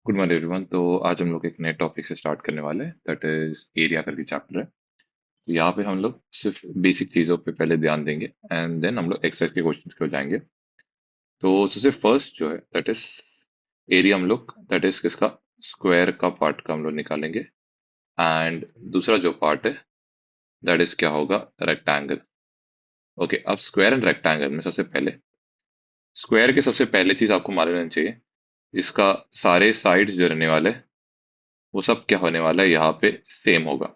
Good morning everyone. तो आज हम लोग एक नए टॉपिक से स्टार्ट करने वाले हैं, दैट इज एरिया करके चैप्टर है। तो यहाँ पे हम लोग सिर्फ बेसिक चीज़ों पे पहले ध्यान देंगे एंड देन हम लोग एक्सरसाइज के क्वेश्चंस की ओर जाएंगे। तो सबसे फर्स्ट जो है दैट इज एरिया, हम लोग दैट इज किसका, स्क्वायर का पार्ट का हम लोग निकालेंगे। एंड दूसरा जो पार्ट है दैट इज क्या होगा, रेक्टेंगल। ओके, अब स्क्वायर एंड रेक्टेंगल में सबसे पहले स्क्वायर के सबसे पहले चीज आपको मालूम रहना चाहिए, इसका सारे साइड्स जो रहने वाले वो सब क्या होने वाला है, यहाँ पे सेम होगा।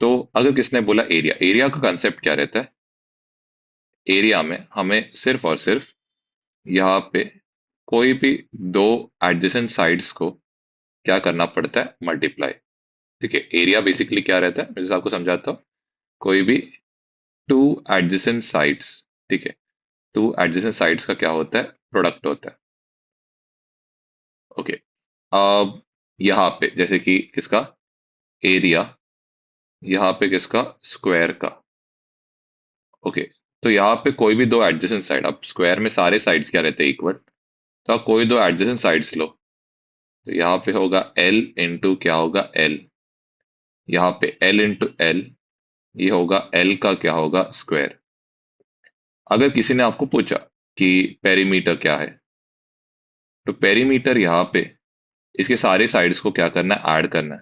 तो अगर किसने बोला एरिया, एरिया का कंसेप्ट क्या रहता है, एरिया में हमें सिर्फ और सिर्फ यहाँ पे कोई भी दो एडजेसेंट साइड्स को क्या करना पड़ता है, मल्टीप्लाई। ठीक है, एरिया बेसिकली क्या रहता है, मैं जैसे आपको समझाता हूँ। कोई भी टू एडजेसेंट साइड्स, ठीक है, टू एडजेसेंट साइड्स का क्या होता है, प्रोडक्ट होता है। ओके, अब यहाँ पे जैसे कि किसका, एरिया, यहाँ पे किसका, स्क्वायर का। ओके, तो यहाँ पे कोई भी दो एडजेसेंट साइड, अब स्क्वायर में सारे साइड्स क्या रहते हैं, इक्वल। तो आप कोई दो एडजेसेंट साइड्स लो, तो यहाँ पे होगा L इंटू क्या होगा, L। यहाँ पे L इंटू L, ये होगा L का क्या होगा, स्क्वायर। अगर किसी ने आपको पूछा कि पेरीमीटर क्या है, तो पेरीमीटर यहाँ पे इसके सारे साइड्स को क्या करना है, ऐड करना है।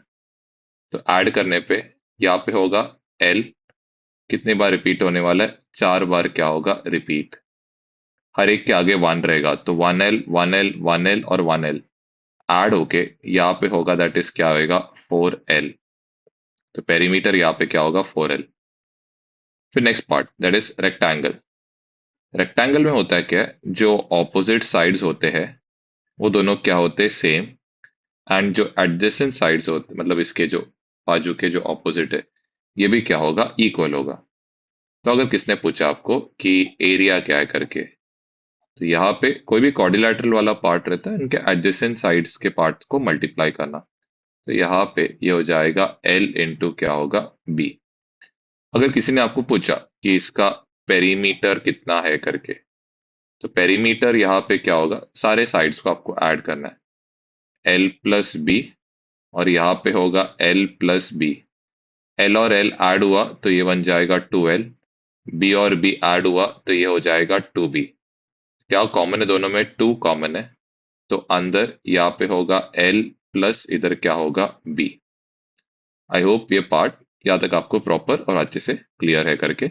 तो ऐड करने पे यहाँ पे होगा L, कितने बार रिपीट होने वाला है, चार बार क्या होगा, रिपीट। हर एक के आगे वन रहेगा, तो 1L 1L 1L और 1L ऐड होके यहाँ पे होगा, दैट इज क्या होगा, 4L। तो पेरीमीटर यहाँ पे क्या होगा, 4L। फिर next part that is rectangle. Rectangle में होता है क्या, जो ऑपोजिट साइड्स होते हैं वो दोनों क्या होते हैं, सेम। एंड जो एडजेसेंट साइड्स होते, मतलब इसके जो बाजू के जो ऑपोजिट है, ये भी क्या होगा, इक्वल होगा। तो अगर किसने पूछा आपको कि एरिया क्या है करके, तो यहाँ पे कोई भी क्वाड्रिलेटरल वाला पार्ट रहता है, इनके एडजेसेंट साइड्स के पार्ट्स को मल्टीप्लाई करना। तो यहाँ पे ये हो जाएगा L इंटू क्या होगा, B। अगर किसी ने आपको पूछा कि इसका पेरीमीटर कितना है करके, तो पेरीमीटर यहाँ पे क्या होगा, सारे साइड्स को आपको ऐड करना है, L प्लस बी, और यहाँ पे होगा L प्लस बी। L और L ऐड हुआ तो ये बन जाएगा 2L, B और B ऐड हुआ तो ये हो जाएगा 2B। क्या कॉमन है दोनों में, 2 कॉमन है। तो अंदर यहाँ पे होगा L प्लस इधर क्या होगा, B। आई होप ये पार्ट यहाँ तक आपको प्रॉपर और अच्छे से क्लियर है करके।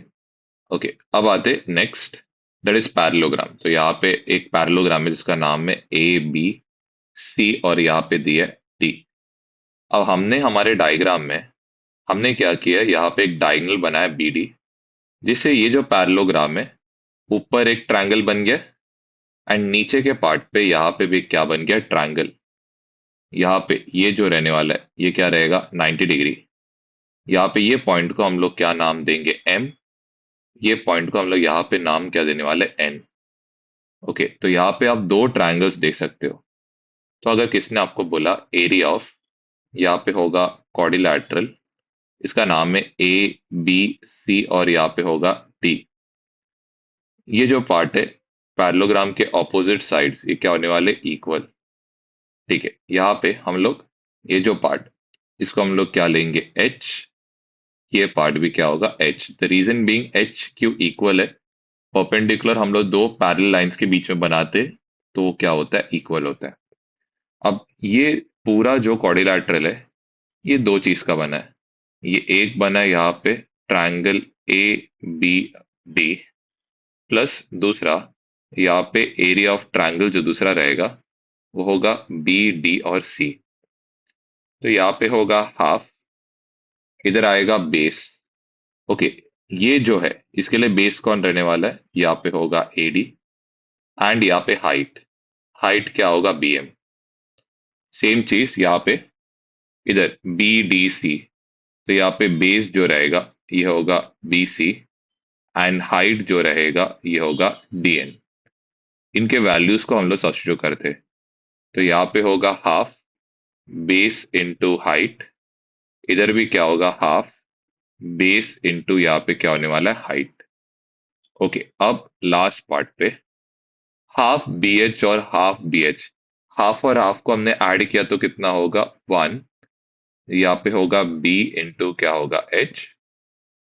ओके, अब आते नेक्स्ट, दैट इज पैरेललोग्राम। तो यहाँ पे एक पैरेललोग्राम है जिसका नाम है ABC, और यहाँ पे दिया है D। अब हमने हमारे डायग्राम में हमने क्या किया है, यहाँ पे एक डायगोनल बनाया BD, जिससे ये जो पैरेललोग्राम है, ऊपर एक ट्रायंगल बन गया एंड नीचे के पार्ट पे यहाँ पे भी क्या बन गया, ट्रायंगल। यहाँ पे ये जो रहने वाला है ये क्या रहेगा, 90 डिग्री। यहाँ पे ये पॉइंट को हम लोग क्या नाम देंगे, M। ये पॉइंट को हम लोग यहाँ पे नाम क्या देने वाले, N। ओके, तो यहाँ पे आप दो ट्रायंगल्स देख सकते हो। तो अगर किसने आपको बोला एरिया ऑफ, यहाँ पे होगा क्वाड्रिलैटरल, इसका नाम है ABC, और यहाँ पे होगा D। ये जो पार्ट है पैरेललोग्राम के ऑपोजिट साइड्स, ये क्या होने वाले, इक्वल। ठीक है, यहाँ पे हम लोग ये जो पार्ट, इसको हम लोग क्या लेंगे, H। ये पार्ट भी क्या होगा, H। The reason being H क्यों इक्वल है, परपेंडिकुलर हम लोग दो पैरेलल लाइंस के बीच में बनाते, तो वो क्या होता है, इक्वल होता है। अब ये पूरा जो क्वाड्रिलैटरल है, ये दो चीज का बना है। ये एक बना है यहाँ पे ट्रायंगल ABD, प्लस दूसरा यहाँ पे एरिया ऑफ ट्रायंगल जो दूसरा रहेगा वो होगा BD और C। तो यहाँ पे होगा हाफ, इधर आएगा बेस। ओके, ये जो है इसके लिए बेस कौन रहने वाला है, यहाँ पे होगा AD। एंड यहाँ पे हाइट, हाइट क्या होगा, BM। सेम चीज यहाँ पे इधर BDC, तो यहाँ पे बेस जो रहेगा ये होगा BC, एंड हाइट जो रहेगा ये होगा DN। इनके वैल्यूज को हम लोग सब्स्टिट्यूट करते, तो यहाँ पे होगा हाफ बेस इंटू हाइट, इधर भी क्या होगा, हाफ बेस इंटू यहाँ पे क्या होने वाला है, हाइट। ओके, अब लास्ट पार्ट पे हाफ BH और हाफ BH, हाफ और हाफ को हमने ऐड किया तो कितना होगा 1। यहाँ पे होगा बी इंटू क्या होगा एच।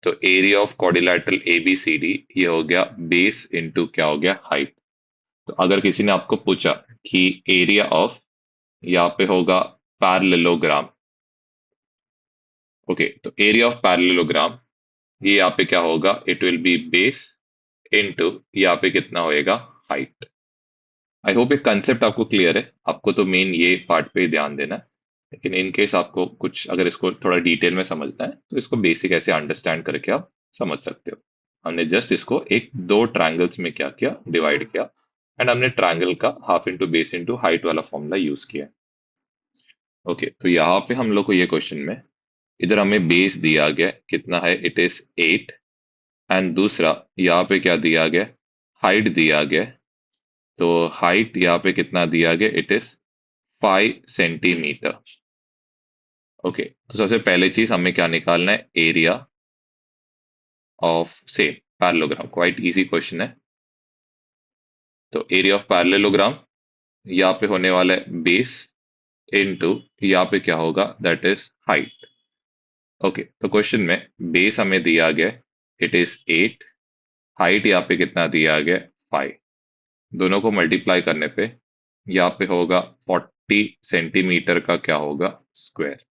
तो area of quadrilateral A B C D ये हो गया बेस इंटू क्या हो गया हाइट। तो अगर किसी ने आपको पूछा कि एरिया ऑफ, यहाँ पे होगा पैरेललोग्राम। ओके, तो एरिया ऑफ पैरेललोग्राम ये यहाँ पे क्या होगा, it will B base into यहाँ पे कितना होएगा हाइट। आई होप ये कंसेप्ट आपको क्लियर है। आपको तो मेन ये पार्ट पे ही ध्यान देना है, लेकिन इन केस आपको कुछ अगर इसको थोड़ा डिटेल में समझना है तो इसको बेसिक ऐसे अंडरस्टैंड करके आप समझ सकते हो। हमने जस्ट इसको एक दो ट्रायंगल्स में क्या किया, डिवाइड किया, एंड हमने ट्रायंगल का half into base into height वाला फॉर्मूला यूज किया। ओके, तो यहाँ पे हम लोग को ये क्वेश्चन में इधर हमें बेस दिया गया कितना है, इट इज 8। एंड दूसरा यहाँ पे क्या दिया गया, हाइट दिया गया। तो हाइट यहाँ पे कितना दिया गया, इट इज 5 सेंटीमीटर। ओके, तो सबसे पहले चीज हमें क्या निकालना है, area of same parallelogram. Quite easy question है। तो एरिया ऑफ पैरेललोग्राम यहाँ पे होने वाला है बेस इनटू यहाँ पे क्या होगा, दैट इज हाइट। ओके, तो क्वेश्चन में बेस हमें दिया गया, इट इज 8। हाइट यहाँ पे कितना दिया गया, 5। दोनों को मल्टीप्लाई करने पे यहाँ पे होगा 40 सेंटीमीटर का क्या होगा स्क्वायर।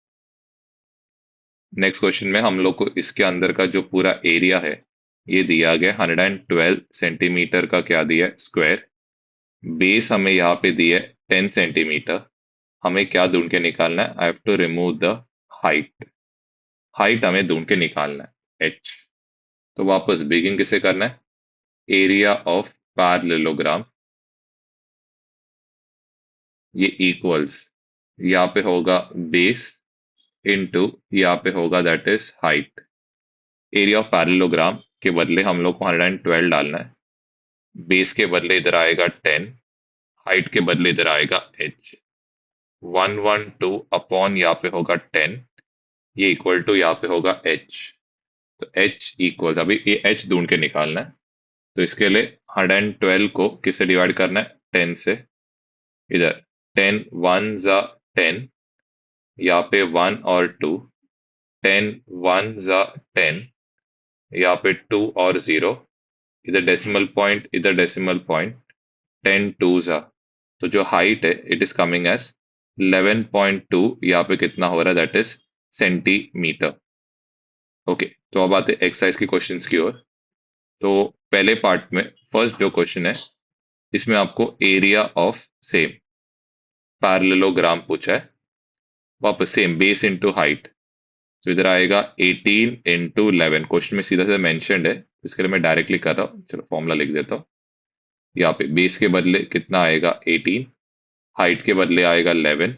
नेक्स्ट क्वेश्चन में हम लोग को इसके अंदर का जो पूरा एरिया है ये दिया गया 112 सेंटीमीटर का क्या दिया है स्क्वायर। बेस हमें यहाँ पे दिया है 10 सेंटीमीटर। हमें क्या ढूंढ के निकालना है, I have to remove the height. Height हमें ढूंढ के निकालना है एच। तो वापस बिगिन किसे करना है, एरिया ऑफ पैरेललोग्राम ये इक्वल्स यहाँ पे होगा बेस इनटू यहाँ पे होगा that is height. Area of parallelogram के बदले हम लोग को 112 डालना है, बेस के बदले इधर आएगा 10, हाइट के बदले इधर आएगा एच। 112 अपॉन यहाँ पे होगा 10, ये इक्वल टू यहाँ पे होगा एच। तो एच इक्वल, अभी ये एच ढूंढ के निकालना है। तो इसके लिए 112 को किससे डिवाइड करना है, 10 से। इधर 10 वन जा 10, यहाँ पे 1 और 2, 10 वन जा 10, यहाँ पे 2 और 0, इधर डेसिमल पॉइंट इधर डेसिमल पॉइंट, 10 टू जा। तो जो हाइट है इट इज कमिंग एज 11.2, यहाँ पे कितना हो रहा है, दैट इज सेंटीमीटर। ओके, तो अब आते एक्सरसाइज की क्वेश्चंस की ओर। तो पहले पार्ट में फर्स्ट जो क्वेश्चन है इसमें आपको एरिया ऑफ सेम पैरेललोग्राम पूछा है। वापस सेम बेस इनटू हाइट। तो इधर आएगा 18 इंटू 11। क्वेश्चन में सीधा सीधा मेंशन्ड है, इसके लिए मैं डायरेक्टली कर रहा हूँ। चलो फॉर्मूला लिख देता हूँ। यहाँ पे बेस के बदले कितना आएगा 18, हाइट के बदले आएगा 11।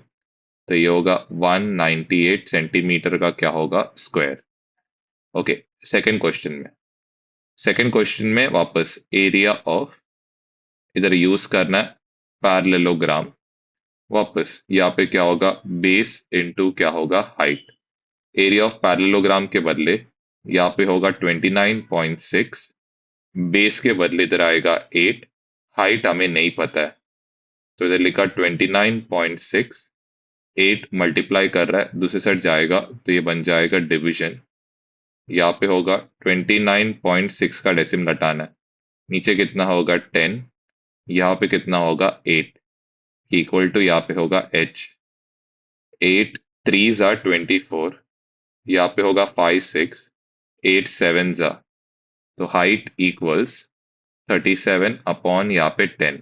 तो ये होगा 198 सेंटीमीटर का क्या होगा स्क्वायर। ओके, सेकंड क्वेश्चन में वापस एरिया ऑफ, इधर यूज करना है पैरेललोग्राम। वापस यहाँ पे क्या होगा, बेस इनटू क्या होगा हाइट। एरिया ऑफ पैरेललोग्राम के बदले यहाँ पे होगा 29.6, बेस के बदले इधर आएगा 8, हाइट हमें नहीं पता है। तो इधर लिखा 29.6, 8 मल्टीप्लाई कर रहा है, दूसरे साइड जाएगा तो ये बन जाएगा डिवीजन। यहाँ पे होगा 29.6 का डेसिमल हटाना है, नीचे कितना होगा 10, यहाँ पे कितना होगा 8, इक्वल टू यहाँ पे होगा एच। 8 थ्री ज़ा 24, यहाँ पे होगा 5 6, 8 7 ज़ा। तो हाइट इक्वल्स 37 अपॉन यहाँ पे 10।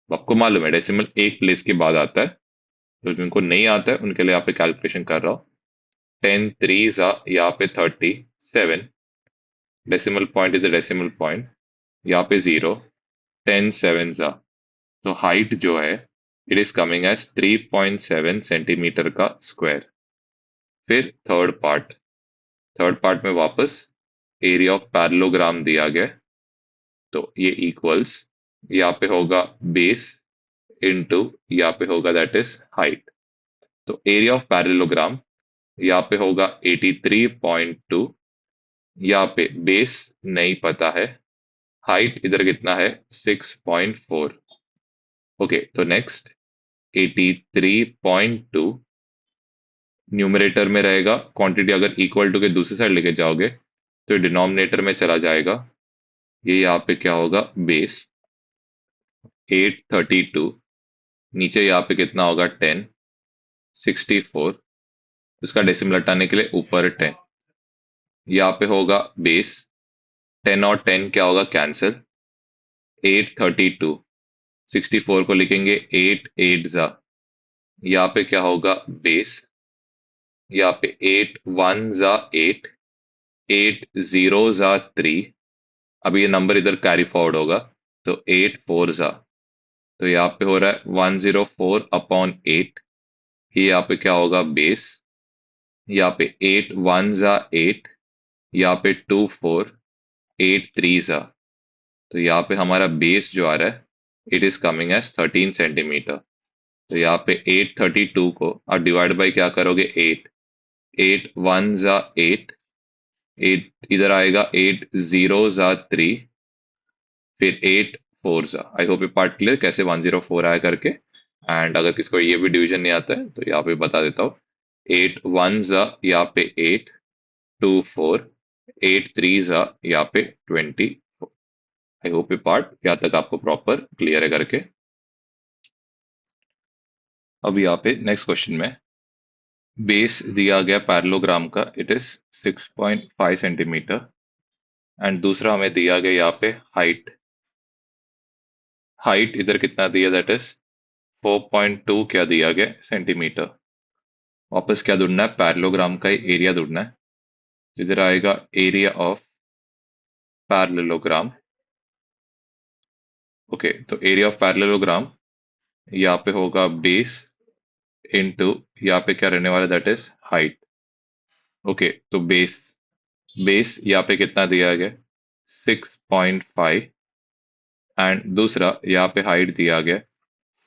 आपको मालूम है डेसिमल एक प्लेस के बाद आता है, तो जिनको नहीं आता है उनके लिए यहाँ पे कैलकुलेशन कर रहा हूँ। 10 थ्री ज़ा यहाँ पे 37, decimal point is the decimal point, यहाँ पे 0, 10 7 ज़ा। तो हाइट जो है it is coming as 3.7 centimetre का स्क्वायर। फिर थर्ड पार्ट में वापस एरिया ऑफ पैरेललोग्राम दिया गया है। तो ये इक्वल्स यहाँ पे होगा बेस इनटू यहाँ पे होगा दैट इज हाइट। तो एरिया ऑफ पैरेललोग्राम यहाँ पे होगा 83.2, यहाँ पे बेस नहीं पता है, हाइट इधर कितना है 6.4। ओके, तो नेक्स्ट 83.2 न्यूमरेटर में रहेगा। क्वांटिटी अगर इक्वल टू के दूसरी साइड लेके जाओगे तो डिनोमिनेटर में चला जाएगा। ये यहाँ पे क्या होगा, बेस 832, नीचे यहाँ पे कितना होगा 10, 64, इसका डेसिमल हटाने के लिए ऊपर 10, यहाँ पे होगा बेस 10 और 10 क्या होगा, कैंसिल, 832, 64 को लिखेंगे 8 8 जा, यहाँ पे क्या होगा बेस, यहाँ पे 8 1 जा 8, 8 0 जा 3, अब ये नंबर इधर कैरी फॉरवर्ड होगा तो 8 4 जा, तो यहाँ पे हो रहा है 104 अपॉन 8, ये यहाँ पे क्या होगा बेस, यहाँ पे 8 1 जा 8, यहाँ पे 2 4, 8 3 जा, तो यहाँ पे हमारा बेस जो आ रहा है it is coming as 13 centimetre. तो यहाँ पे 832 को आप डिवाइड बाई क्या करोगे 8, 8 1 जा 8, 8 इधर आएगा 8 0 जा 3, फिर 8 4 जा। आई होप ये पार्ट क्लियर कैसे 104 आया करके। एंड अगर किसी को ये भी डिवीजन नहीं आता है तो यहाँ पे बता देता हूँ, 8 1 जा यहाँ पे 8, 2 4, 8 3 जा यहाँ पे 20। आई होप ये पार्ट यहाँ तक आपको प्रॉपर क्लियर है करके। अब यहाँ पे नेक्स्ट क्वेश्चन में बेस दिया गया पैरेललोग्राम का इट इज 6.5 सेंटीमीटर एंड दूसरा हमें दिया गया यहाँ पे हाइट, हाइट इधर कितना दिया दैट इज 4.2 क्या दिया गया सेंटीमीटर। वापस क्या ढूंढना है, पैरेललोग्राम का ही एरिया ढूंढना है। इधर आएगा एरिया ऑफ पैरेललोग्राम। ओके, तो एरिया ऑफ पैरेललोग्राम यहाँ पे होगा बेस इनटू यहाँ पे क्या रहने वाला दैट इज हाइट। ओके, तो बेस, बेस यहाँ पे कितना दिया गया 6.5 एंड दूसरा यहाँ पे हाइट दिया गया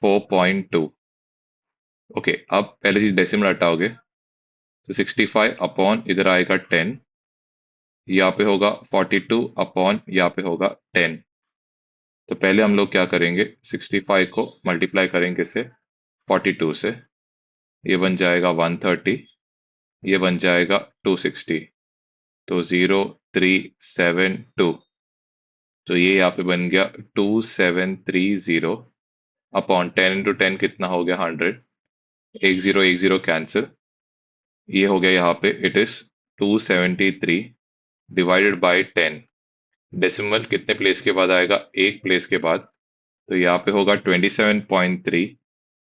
4.2। ओके, अब पहले चीज डेसिमल हटाओगे तो 65 अपॉन इधर आएगा 10, यहाँ पे होगा 42 अपॉन यहाँ पे होगा 10। तो पहले हम लोग क्या करेंगे 65 को मल्टीप्लाई करेंगे से 42 से, ये बन जाएगा 130, ये बन जाएगा 260, तो 0372, तो ये यहाँ पे बन गया 2730 अपॉन 10 इंटू 10 कितना हो गया 100, एक जीरो कैंसिल, ये हो गया यहाँ पे it is 273 divided by 10। Decimal कितने प्लेस के बाद आएगा, एक प्लेस के बाद, तो यहाँ पे होगा 27.3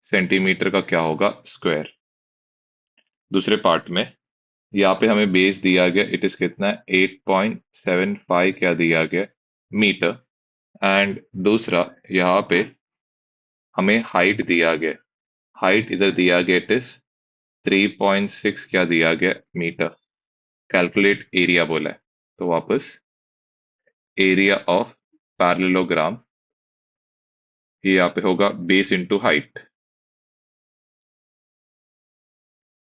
सेंटीमीटर का क्या होगा स्क्वायर। दूसरे पार्ट में यहाँ पे हमें बेस दिया गया इट इज कितना है 8.75 क्या दिया गया मीटर एंड दूसरा यहाँ पे हमें हाइट दिया गया, हाइट इधर दिया गया इट इज 3.6 क्या दिया गया मीटर। कैलकुलेट एरिया बोला है तो वापस एरिया ऑफ पैरेललोग्राम, ये यहाँ पे होगा बेस इंटू हाइट,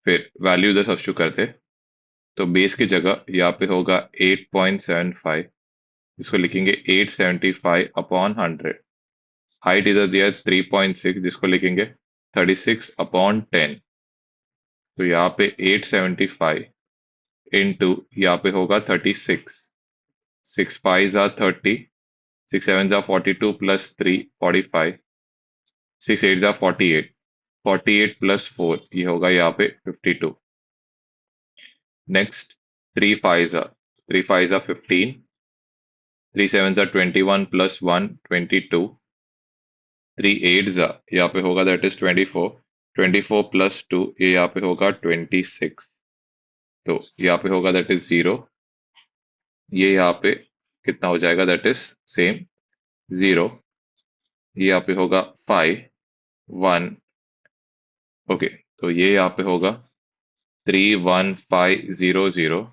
फिर वैल्यू इधर सब्स्टिट्यूट करते तो बेस की जगह यहाँ पे होगा 8.75, जिसको लिखेंगे 875 अपॉन 100। हाइट इधर दिया है 3.6 जिसको लिखेंगे 36 अपॉन 10, तो यहाँ पे 875 इंटू यहाँ पे होगा 36, 6 5 जा 30, 6 7 जा 42 प्लस 3 45, 6 8 जा 48, 48 प्लस 4 ये होगा यहाँ पे 52। नेक्स्ट 3 5 जा 3 5 जा 15, 3 7 जा 21 प्लस 1 22, 3 8 जा यहाँ पे होगा दैट इज 24, 24 प्लस 2 ये यहाँ पे होगा 26, तो यहाँ पे होगा दैट इज 0, ये यहाँ पे कितना हो जाएगा दैट इज सेम 0, ये यहाँ पे होगा 5 1। ओके, तो ये यहाँ पे होगा 31500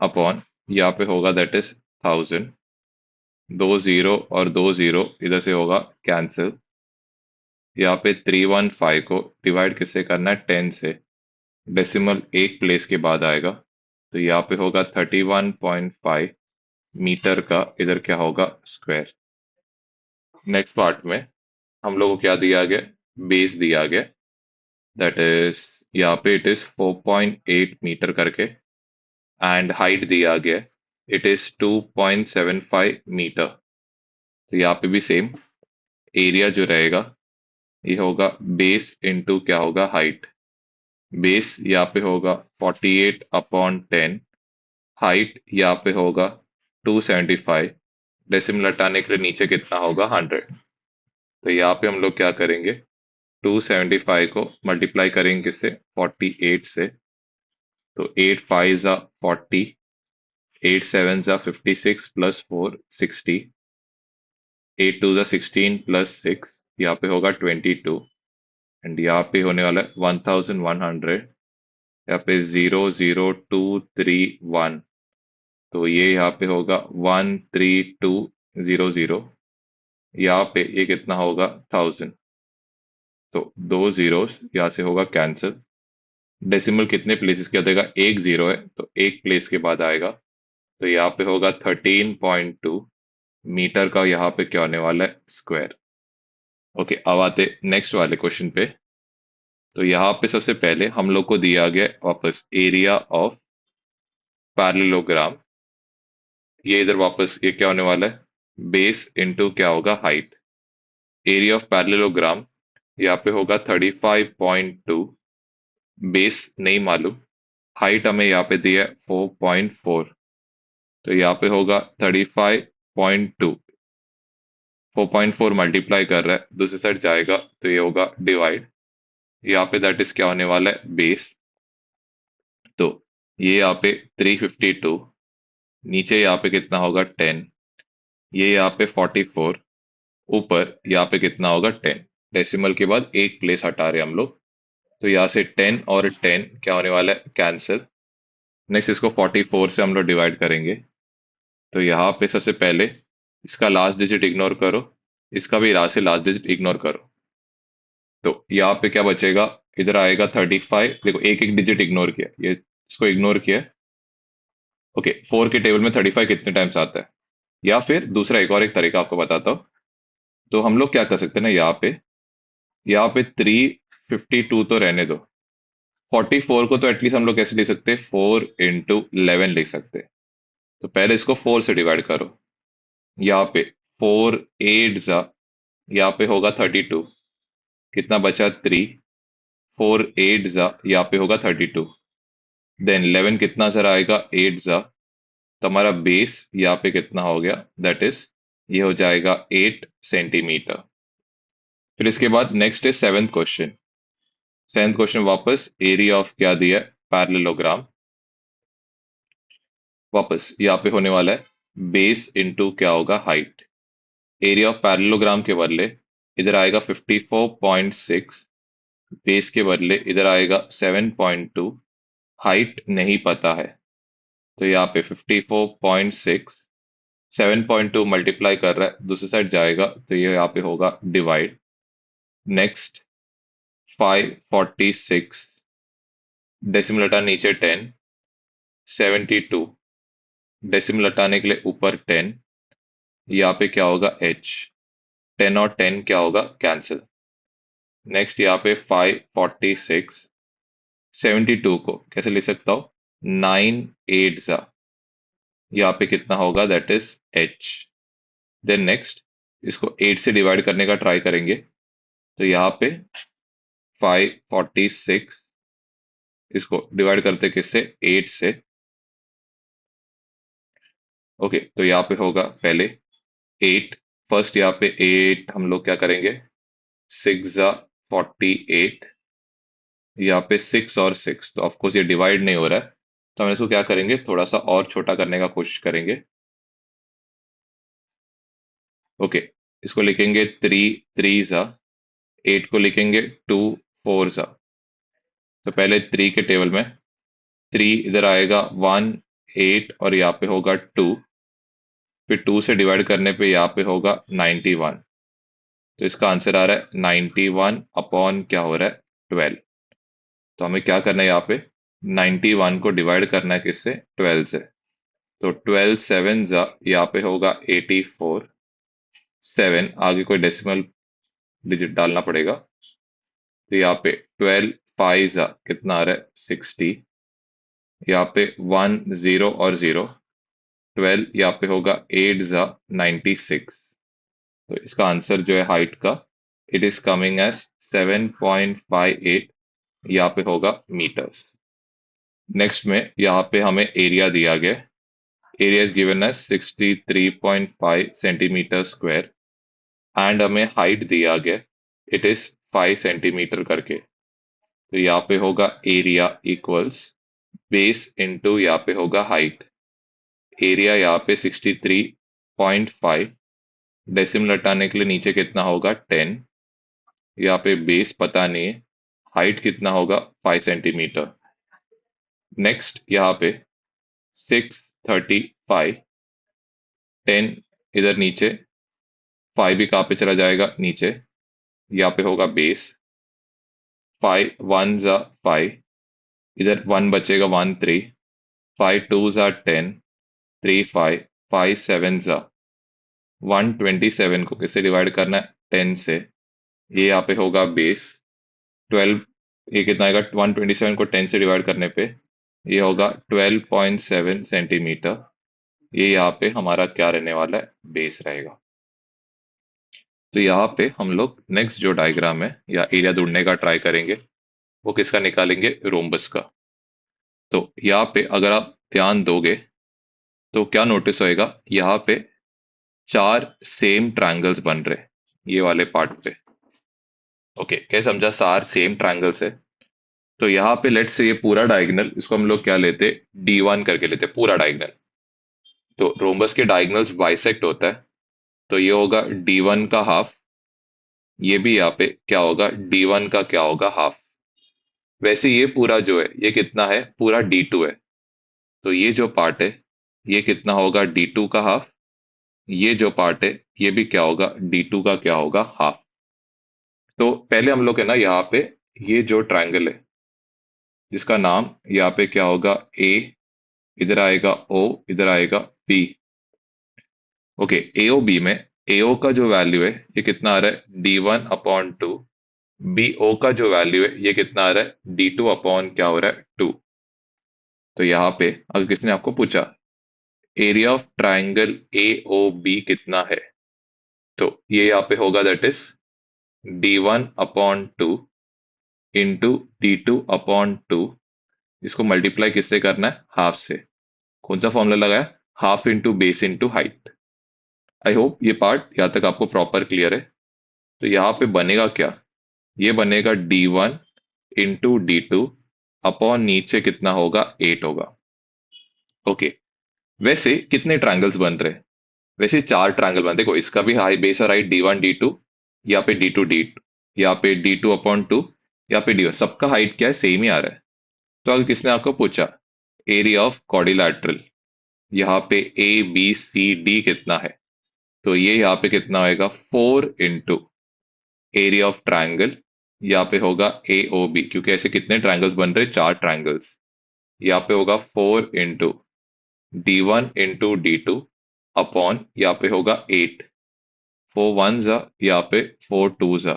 अपॉन यहाँ पे होगा दैट इज 1000, 2 0 और 2 0 इधर से होगा कैंसिल, यहाँ पे 315 को डिवाइड किससे करना है 10 से, डेसिमल एक प्लेस के बाद आएगा, तो यहाँ पे होगा 31.5 मीटर का इधर क्या होगा स्क्वायर। नेक्स्ट पार्ट में हम लोग को क्या दिया गया, बेस दिया गया, दैट इज यहाँ पे इट इज 4.8 मीटर करके, एंड हाइट दिया गया, इट इज 2.75 मीटर। तो यहाँ पे भी सेम एरिया जो रहेगा ये होगा बेस इनटू क्या होगा हाइट। बेस यहाँ पे होगा 48/10, हाइट यहाँ पे होगा 275, डेसिमल हटाने के लिए नीचे कितना होगा 100। तो यहाँ पे हम लोग क्या करेंगे, 275 को मल्टीप्लाई करेंगे किससे, 48 से। तो 8 5 ज़ा 40, 8 7 ज़ा 56 प्लस 4 60, 8 2 ज़ा 16 प्लस 6, यहाँ पे होगा 22, एंड यहाँ पे होने वाला है 1100, यहाँ पे 00231। तो ये यहाँ पे होगा 13200, यहाँ पे ये कितना होगा 1000। तो दो जीरोस यहाँ से होगा कैंसिल। डेसिमल कितने प्लेसेस के देगा, एक जीरो है तो एक प्लेस के बाद आएगा। तो यहाँ पे होगा 13.2 मीटर का, यहाँ पे क्या होने वाला है स्क्वायर। ओके, अब आते नेक्स्ट वाले क्वेश्चन पे। तो यहाँ पे सबसे पहले हम लोग को दिया गया वापस एरिया ऑफ पैरेललोग्राम। ये इधर वापस ये क्या होने वाला है, बेस इनटू क्या होगा हाइट। एरिया ऑफ पैरेललोग्राम यहाँ पे होगा 35.2, बेस नहीं मालूम, हाइट हमें यहाँ पे दिया है 4.4। तो यहाँ पे होगा 35.2, 4.4 मल्टीप्लाई कर रहा है, दूसरी साइड जाएगा तो ये होगा डिवाइड। यहाँ पे दैट इज क्या होने वाला है बेस। तो ये यहाँ पे 352, नीचे यहाँ पे कितना होगा 10, ये यहाँ पे 44, ऊपर यहाँ पे कितना होगा 10। डेसिमल के बाद एक प्लेस हटा रहे हैं हम लोग। तो यहाँ से 10 और 10 क्या होने वाला है कैंसिल। नेक्स्ट इसको 44 से हम लोग डिवाइड करेंगे। तो यहाँ पे सबसे पहले इसका लास्ट डिजिट इग्नोर करो, इसका भी यहाँ से लास्ट डिजिट इग्नोर करो। तो यहाँ पे क्या बचेगा, इधर आएगा 35, देखो एक एक डिजिट इग्नोर किया, ये इसको इग्नोर किया। ओके, 4 के टेबल में 35 कितने टाइम्स आता है, या फिर दूसरा एक और एक तरीका आपको बताता हूँ। तो हम लोग क्या कर सकते हैं ना, यहाँ पे 352 तो रहने दो, 44 को तो एटलीस्ट हम लोग कैसे लिख सकते हैं, 4 × 11 लिख सकते हैं। तो पहले इसको 4 से डिवाइड करो, यहाँ पे 4 8 ज़ा, यहाँ पे होगा 32, कितना बचा 3, 4 8 ज़ा, यहाँ पे होगा 32, देन 11 कितना सर आएगा 8 ज़ा। तो हमारा बेस यहाँ पे कितना हो गया, दैट इज ये हो जाएगा 8 सेंटीमीटर। फिर इसके बाद नेक्स्ट है सेवेंथ क्वेश्चन। सेवेंथ क्वेश्चन वापस एरिया ऑफ क्या दिया है पैरेललोग्राम। वापस यहाँ पे होने वाला है बेस इनटू क्या होगा हाइट। एरिया ऑफ पैरेललोग्राम के बदले इधर आएगा 54.6, बेस के बदले इधर आएगा 7.2, हाइट नहीं पता है। तो यहाँ पे 54.6, 7.2 मल्टीप्लाई कर रहा है, दूसरी साइड जाएगा तो ये यहाँ पे होगा डिवाइड। नेक्स्ट 546, डेसिमल हटा नीचे 10, 72, डेसिमल हटाने के लिए ऊपर 10, यहाँ पे क्या होगा h, 10 और 10 क्या होगा कैंसिल। नेक्स्ट यहाँ पे 546, 72 को कैसे लिख सकता हूँ, 9 8 ज़ा, यहाँ पे कितना होगा that is h। Then next इसको 8 से डिवाइड करने का ट्राई करेंगे। तो यहाँ पे 546, इसको डिवाइड करते किससे, 8 से। ओके, तो यहाँ पे होगा पहले 8, फर्स्ट यहाँ पे 8 हम लोग क्या करेंगे, 6 ज़ा 48, यहाँ पे 6 और 6, तो ऑफकोर्स ये डिवाइड नहीं हो रहा है, तो हम इसको क्या करेंगे, थोड़ा सा और छोटा करने का कोशिश करेंगे। ओके, इसको लिखेंगे 3 3 ज़ा, 8 को लिखेंगे 2 4 ज़ा। तो पहले 3 के टेबल में 3 इधर आएगा 1 8 और यहाँ पे होगा 2, फिर 2 से डिवाइड करने पे यहाँ पे होगा 91। तो इसका आंसर आ रहा है 91 अपॉन क्या हो रहा है 12। तो हमें क्या करना है, यहाँ पे 91 को डिवाइड करना है किससे, 12 से। तो 12 7 ज़ा, यहाँ पे होगा 84, 7 आगे कोई डेसिमल डिजिट डालना पड़ेगा, तो यहाँ पे 12 फाइव कितना आ रहा है 60। यहाँ पे 1 0 और 0, 12 यहाँ पे होगा 8 96। तो इसका आंसर जो है हाइट का, इट इज कमिंग एज 7.58, यहाँ पे होगा मीटर्स। नेक्स्ट में यहाँ पे हमें एरिया दिया गया, area is given as 63.5 centimetre square, and हमें हाइट दिया गया, इट इज 5 सेंटीमीटर करके। तो यहाँ पे होगा एरिया इक्वल्स बेस इंटू यहाँ पे होगा हाइट। एरिया यहाँ पे 63.5, डेसिमल हटाने के लिए नीचे कितना होगा 10, यहाँ पे बेस पता नहीं है, हाइट कितना होगा 5 सेंटीमीटर। नेक्स्ट यहाँ पे 635, 10 इधर नीचे, 5 भी कहाँ पे चला जाएगा नीचे, यहाँ पे होगा बेस, 5 1 5, इधर 1 बचेगा 1 3, 5 2 10, 3 5, 5 7 127 को किससे डिवाइड करना है 10 से, ये यहाँ पे होगा बेस 12, ये कितना आएगा 127 को 10 से डिवाइड करने पे ये होगा 12.7 सेंटीमीटर। ये यहाँ पे हमारा क्या रहने वाला है, बेस रहेगा। तो यहाँ पे हम लोग नेक्स्ट जो डायग्राम है या एरिया ढूंढने का ट्राई करेंगे, वो किसका निकालेंगे, रोम्बस का। तो यहाँ पे अगर आप ध्यान दोगे तो क्या नोटिस होएगा, यहाँ पे 4 सेम ट्रायंगल्स बन रहे ये वाले पार्ट पे। ओके, क्या समझा, 4 सेम ट्रायंगल्स है। तो यहाँ पे लेट्स से ये पूरा डायगोनल, इसको हम लोग क्या लेते, D1 करके लेते, पूरा डायगोनल। तो रोम्बस के डायगोनल्स बाइसेक्ट होता है, तो ये होगा D1 का हाफ, ये भी यहाँ पे क्या होगा D1 का क्या होगा हाफ। वैसे ये पूरा जो है ये कितना है, पूरा D2 है, तो ये जो पार्ट है ये कितना होगा D2 का हाफ, ये जो पार्ट है ये भी क्या होगा D2 का क्या होगा हाफ। तो पहले हम लोग है ना यहाँ पे ये जो ट्रायंगल है जिसका नाम यहाँ पे क्या होगा ए, इधर आएगा ओ, इधर आएगा बी। ओके, एओ बी में एओ का जो वैल्यू है ये कितना आ रहा है D1/2, बी ओ का जो वैल्यू है ये कितना आ रहा है D2 अपॉन क्या हो रहा है 2। तो यहाँ पे अगर किसने आपको पूछा area of triangle A O B कितना है, तो ये यहाँ पे होगा that is D1/2 into D2/2। इसको मल्टीप्लाई किससे करना है, हाफ से। कौन सा फॉर्मूला लगाया, half into base into height. I hope ये पार्ट यहाँ तक आपको प्रॉपर क्लियर है। तो यहाँ पे बनेगा क्या, ये बनेगा D1 इंटू D2 अपॉन नीचे कितना होगा 8 होगा। ओके, वैसे कितने ट्रायंगल्स बन रहे हैं, वैसे 4 ट्रायंगल बन, देखो इसका भी हाई बेस और हाइट D1 D2, यहाँ पे D2 D2, यहाँ पे D2/2, यहाँ पे D1, सबका हाइट क्या है सेम ही आ रहा है। तो अगर किसने आपको पूछा एरिया ऑफ क्वाड्रिलैटरल, यहाँ पे ए बी सी डी कितना है, तो ये यहाँ पे कितना होएगा 4 इंटू एरिया ऑफ ट्रायंगल, यहाँ पे होगा ए ओ बी, क्योंकि ऐसे कितने ट्रायंगल्स बन रहे, 4 ट्रायंगल्स, यहाँ पे होगा 4 into D1 into D2 upon यहाँ पे होगा 8, 4 1 यहाँ पे 4 2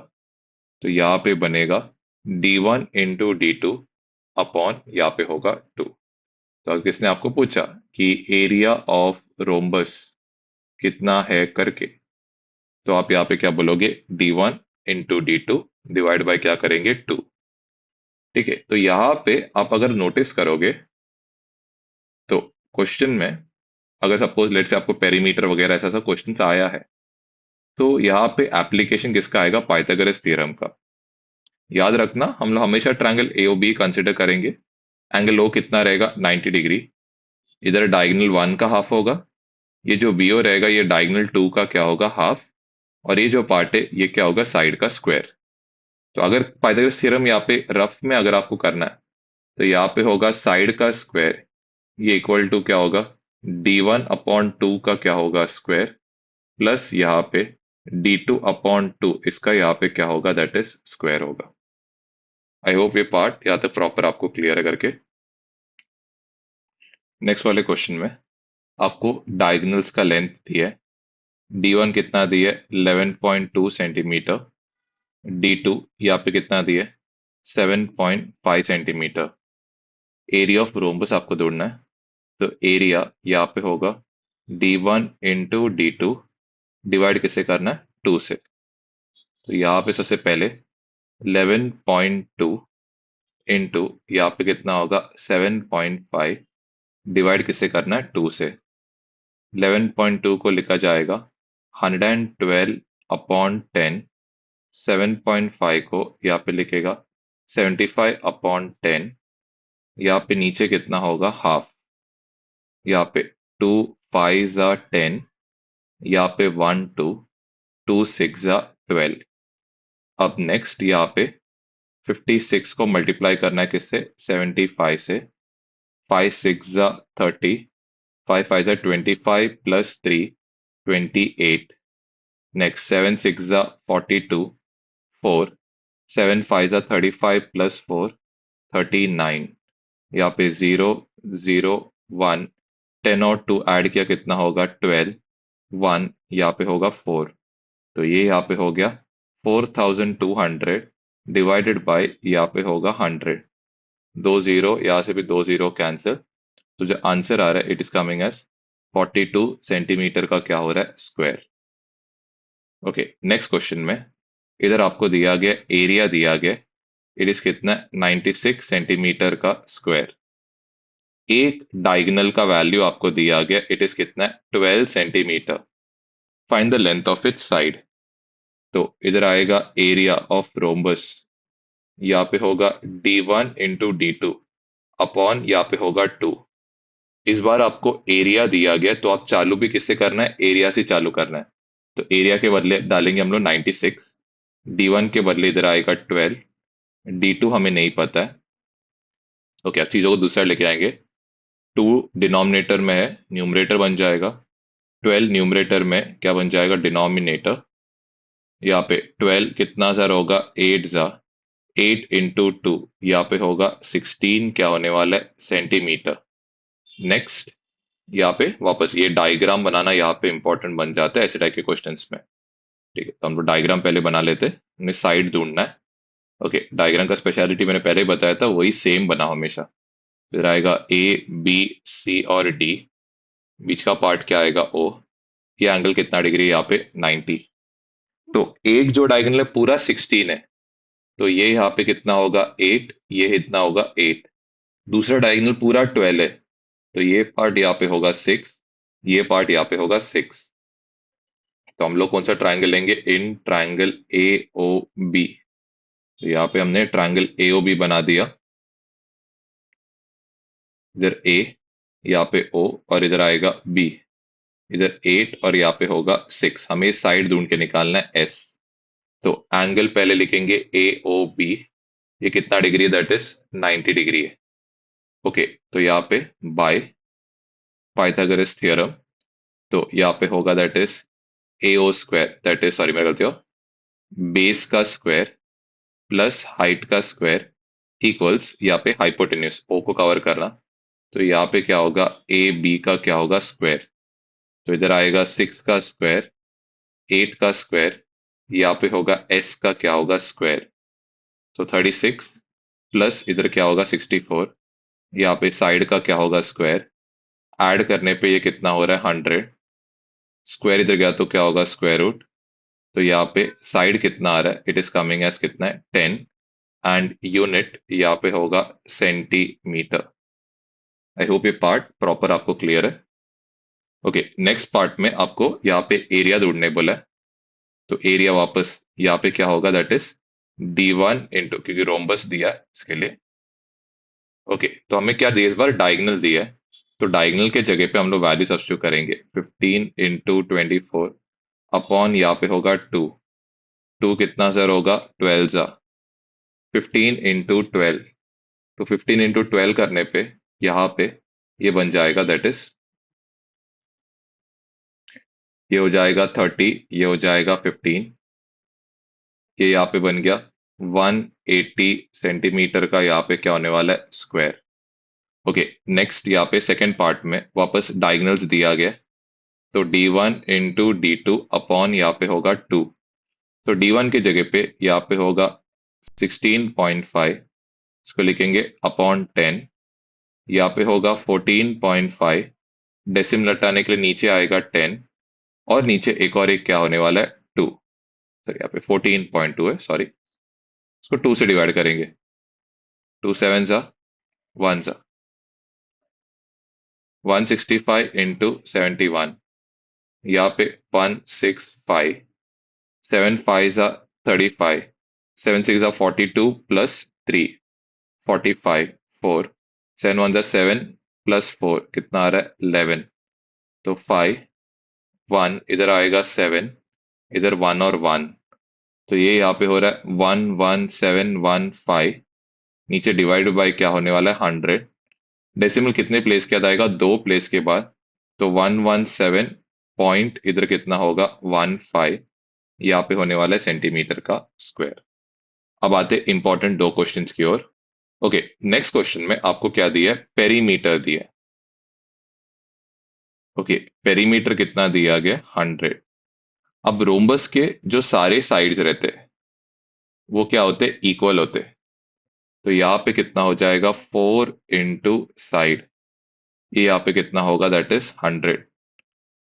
तो यहाँ पे बनेगा D1 इंटू D2 अपॉन यहाँ पे होगा 2। तो अगर किसने आपको पूछा कि एरिया ऑफ रोम्बस कितना है करके, तो आप यहाँ पे क्या बोलोगे D1 into D2 divide by क्या करेंगे 2। ठीक है, तो यहाँ पे आप अगर नोटिस करोगे तो क्वेश्चन में अगर सपोज लेट से आपको पेरीमीटर वगैरह ऐसा सा क्वेश्चन आया है, तो यहाँ पे एप्लीकेशन किसका आएगा, पाइथागोरस थ्योरम का। याद रखना हम लोग हमेशा ट्रायंगल एओबी कंसिडर करेंगे। एंगल ओ कितना रहेगा 90 डिग्री, इधर डायगोनल 1 का हाफ होगा, ये जो बीओ रहेगा ये डायगोनल 2 का क्या होगा हाफ, और ये जो पार्ट है ये क्या होगा साइड का स्क्वायर। तो अगर पाइथागोरस थ्योरम यहाँ पे रफ में अगर आपको करना है, तो यहाँ पे होगा साइड का स्क्वायर, ये इक्वल टू क्या होगा D1/2 का क्या होगा स्क्वायर, प्लस यहाँ पे D2/2 इसका यहाँ पे क्या होगा दैट इज स्क्वायर होगा। आई होप ये पार्ट यहाँ तक प्रॉपर आपको क्लियर है करके। नेक्स्ट वाले क्वेश्चन में आपको डायगोनल्स का लेंथ दिया है, D1 कितना दिया है 11.2 सेंटीमीटर, D2 यहाँ पे कितना दिया है 7.5 सेंटीमीटर। एरिया ऑफ रोम्बस आपको ढूंढना है। तो एरिया यहाँ पे होगा d1 × d2, डिवाइड किससे करना है, 2 से। तो यहाँ पे सबसे पहले 11.2 इंटू यहाँ पे कितना होगा 7.5, डिवाइड किससे करना है, 2 से। 11.2 को लिखा जाएगा 112/10। 7.5 को यहाँ पे लिखेगा 75/10। यहाँ पे नीचे कितना होगा, हाफ। यहाँ पे 2 5 × 10, यहाँ पे 1 2, 2 6 × 12। अब नेक्स्ट यहाँ पे 56 को मल्टीप्लाई करना है किससे, 75 से। 5 6 × 30, 5 5 × 25 प्लस 3, 28। नेक्स्ट 7 6 × 42, 4। 7 5 × 35 प्लस 4, 39। यहाँ पे 0 0 1, 10 और 2 ऐड किया कितना होगा, 12। 1 यहाँ पे होगा 4। तो ये यहाँ पे हो गया 4200 डिवाइडेड बाय यहाँ पे होगा 100। 2 0 यहाँ से भी 2 0 कैंसिल। तो जो आंसर आ रहा है it is coming as 42 centimetre का क्या हो रहा है, स्क्वायर। ओके, नेक्स्ट क्वेश्चन में इधर आपको दिया गया एरिया दिया गया, इट इज कितना, 96 सेंटीमीटर का स्क्वायर। एक डायगोनल का वैल्यू आपको दिया गया, इट इज कितना, 12 centimetre. Find the length of its side. तो इधर आएगा एरिया ऑफ रोम्बस, यहाँ पे होगा d1 × d2 अपॉन यहाँ पे होगा 2। इस बार आपको एरिया दिया गया तो आप चालू भी किससे करना है, एरिया से चालू करना है। तो एरिया के बदले डालेंगे हम लोग 96, d1 के बदले इधर आएगा 12, d2 हमें नहीं पता है। ओके, अब चीजों को दूसरा लेके आएंगे। 2 डिनोमिनेटर में है, न्यूमरेटर बन जाएगा। 12 न्यूमरेटर में क्या बन जाएगा, डिनोमिनेटर। यहाँ पे 12 कितना ज़र होगा, 8 ज़ा। 8 × 2 यहाँ पे होगा 16 क्या होने वाला है, सेंटीमीटर। नेक्स्ट यहाँ पे वापस ये डायग्राम बनाना यहाँ पे इंपॉर्टेंट बन जाता है ऐसे टाइप के क्वेश्चंस में। ठीक है, तो हम लोग डायग्राम पहले बना लेते हैं, हमें साइड ढूंढना है। ओके, डायग्राम का स्पेशलिटी मैंने पहले ही बताया था, वही सेम बना हमेशा। फिर आएगा ए बी सी और डी, बीच का पार्ट क्या आएगा, ओ। ये एंगल कितना डिग्री है यहाँ पे, 90। तो एक जो डायगोनल है पूरा 16 है, तो ये यहाँ पे कितना होगा, 8। ये इतना होगा 8। दूसरा डायगोनल पूरा 12 है, तो ये पार्ट यहाँ पे होगा 6, ये पार्ट यहाँ पे होगा 6। तो हम लोग कौन सा ट्रायंगल लेंगे, in triangle A O B. तो यहाँ पे हमने ट्रायंगल ए ओ बी बना दिया। इधर ए, यहाँ पे ओ, और इधर आएगा बी। इधर 8 और यहाँ पे होगा 6। हमें साइड ढूंढ के निकालना है एस। तो एंगल पहले लिखेंगे ए ओ बी, ये कितना डिग्री है, दैट इज 90 डिग्री है। ओके, तो यहाँ पे बाय पाइथागोरस थ्योरम, तो यहाँ पे होगा that is A O square, that is, sorry मैं गलती हो, बेस का स्क्वायर प्लस हाइट का स्क्वायर इक्वल्स यहाँ पे हाइपोटेन्यूस, ओ को कवर करना। तो यहाँ पे क्या होगा, ए बी का क्या होगा, स्क्वायर। तो इधर आएगा 6 का स्क्वायर, 8 का स्क्वायर, यहाँ पे होगा एस का क्या होगा, स्क्वायर। तो 36 प्लस इधर क्या होगा, 64। यहाँ पे साइड का क्या होगा, स्क्वायर। ऐड करने पे ये कितना हो रहा है, 100। स्क्वायर इधर गया तो क्या होगा, स्क्वायर रूट। तो यहाँ पे साइड कितना आ रहा है, इट इज कमिंग एज कितना है, 10। एंड यूनिट यहाँ पे होगा सेंटीमीटर। आई होप ये पार्ट प्रॉपर आपको क्लियर है। ओके, नेक्स्ट पार्ट में आपको यहाँ पे एरिया ढूंढने बोला है। तो एरिया वापस यहाँ पे क्या होगा, दैट इज d1 इंटू, क्योंकि रोम्बस दिया है इसके लिए। ओके, तो हमें क्या दिया इस बार, डायगोनल दिया है। तो डायगोनल के जगह पे हम लोग वैल्यू सब्स्टिट्यूट करेंगे। 15 × 24 अपॉन यहाँ पे होगा 2। 2 कितना सर होगा, 12 ज़ा। 15 × 12, तो 15 × 12 करने पे यहाँ पे ये बन जाएगा, दैट इज, ये हो जाएगा 30, ये हो जाएगा 15। ये यहाँ पे बन गया 180 सेंटीमीटर का, यहाँ पे क्या होने वाला है, स्क्वायर। ओके, नेक्स्ट यहाँ पे सेकेंड पार्ट में वापस डायगोनल्स दिया गया। तो d1 × d2 अपॉन यहाँ पे होगा 2। तो d1 के जगह पे यहाँ पे होगा 16.5, इसको लिखेंगे अपॉन 10। यहाँ पे होगा 14.5, डेसिमल हटाने के लिए नीचे आएगा 10, और नीचे एक और एक क्या होने वाला है, 2। तो यहाँ पे 14.2 है, सॉरी, इसको 2 से डिवाइड करेंगे। 2 7 जा 1 जा, 165 इंटू 71, यहाँ पे 165, 7 5 जा 35, 7 6 जा 42 प्लस 3, 45, 4, 7 1 जा 7 प्लस 4 कितना आ रहा है, 11। तो 5 1 इधर आएगा, 7 इधर 1 और 1, तो ये यहाँ पे हो रहा है 11715। नीचे डिवाइड बाय क्या होने वाला है, 100। डेसिमल कितने प्लेस के बाद आएगा, 2 प्लेस के बाद, तो 117 पॉइंट इधर कितना होगा, 15, यहाँ पे होने वाला है सेंटीमीटर का स्क्वायर। अब आते इंपॉर्टेंट 2 क्वेश्चंस की ओर। ओके, नेक्स्ट क्वेश्चन में आपको क्या दिया है, पेरीमीटर दिया है। ओके, पेरीमीटर कितना दिया गया, 100। अब रोम्बस के जो सारे साइड्स रहते हैं वो क्या होते, इक्वल होते। तो यहाँ पे कितना हो जाएगा, 4 इंटू साइड, ये यहाँ पे कितना होगा, दैट इज 100।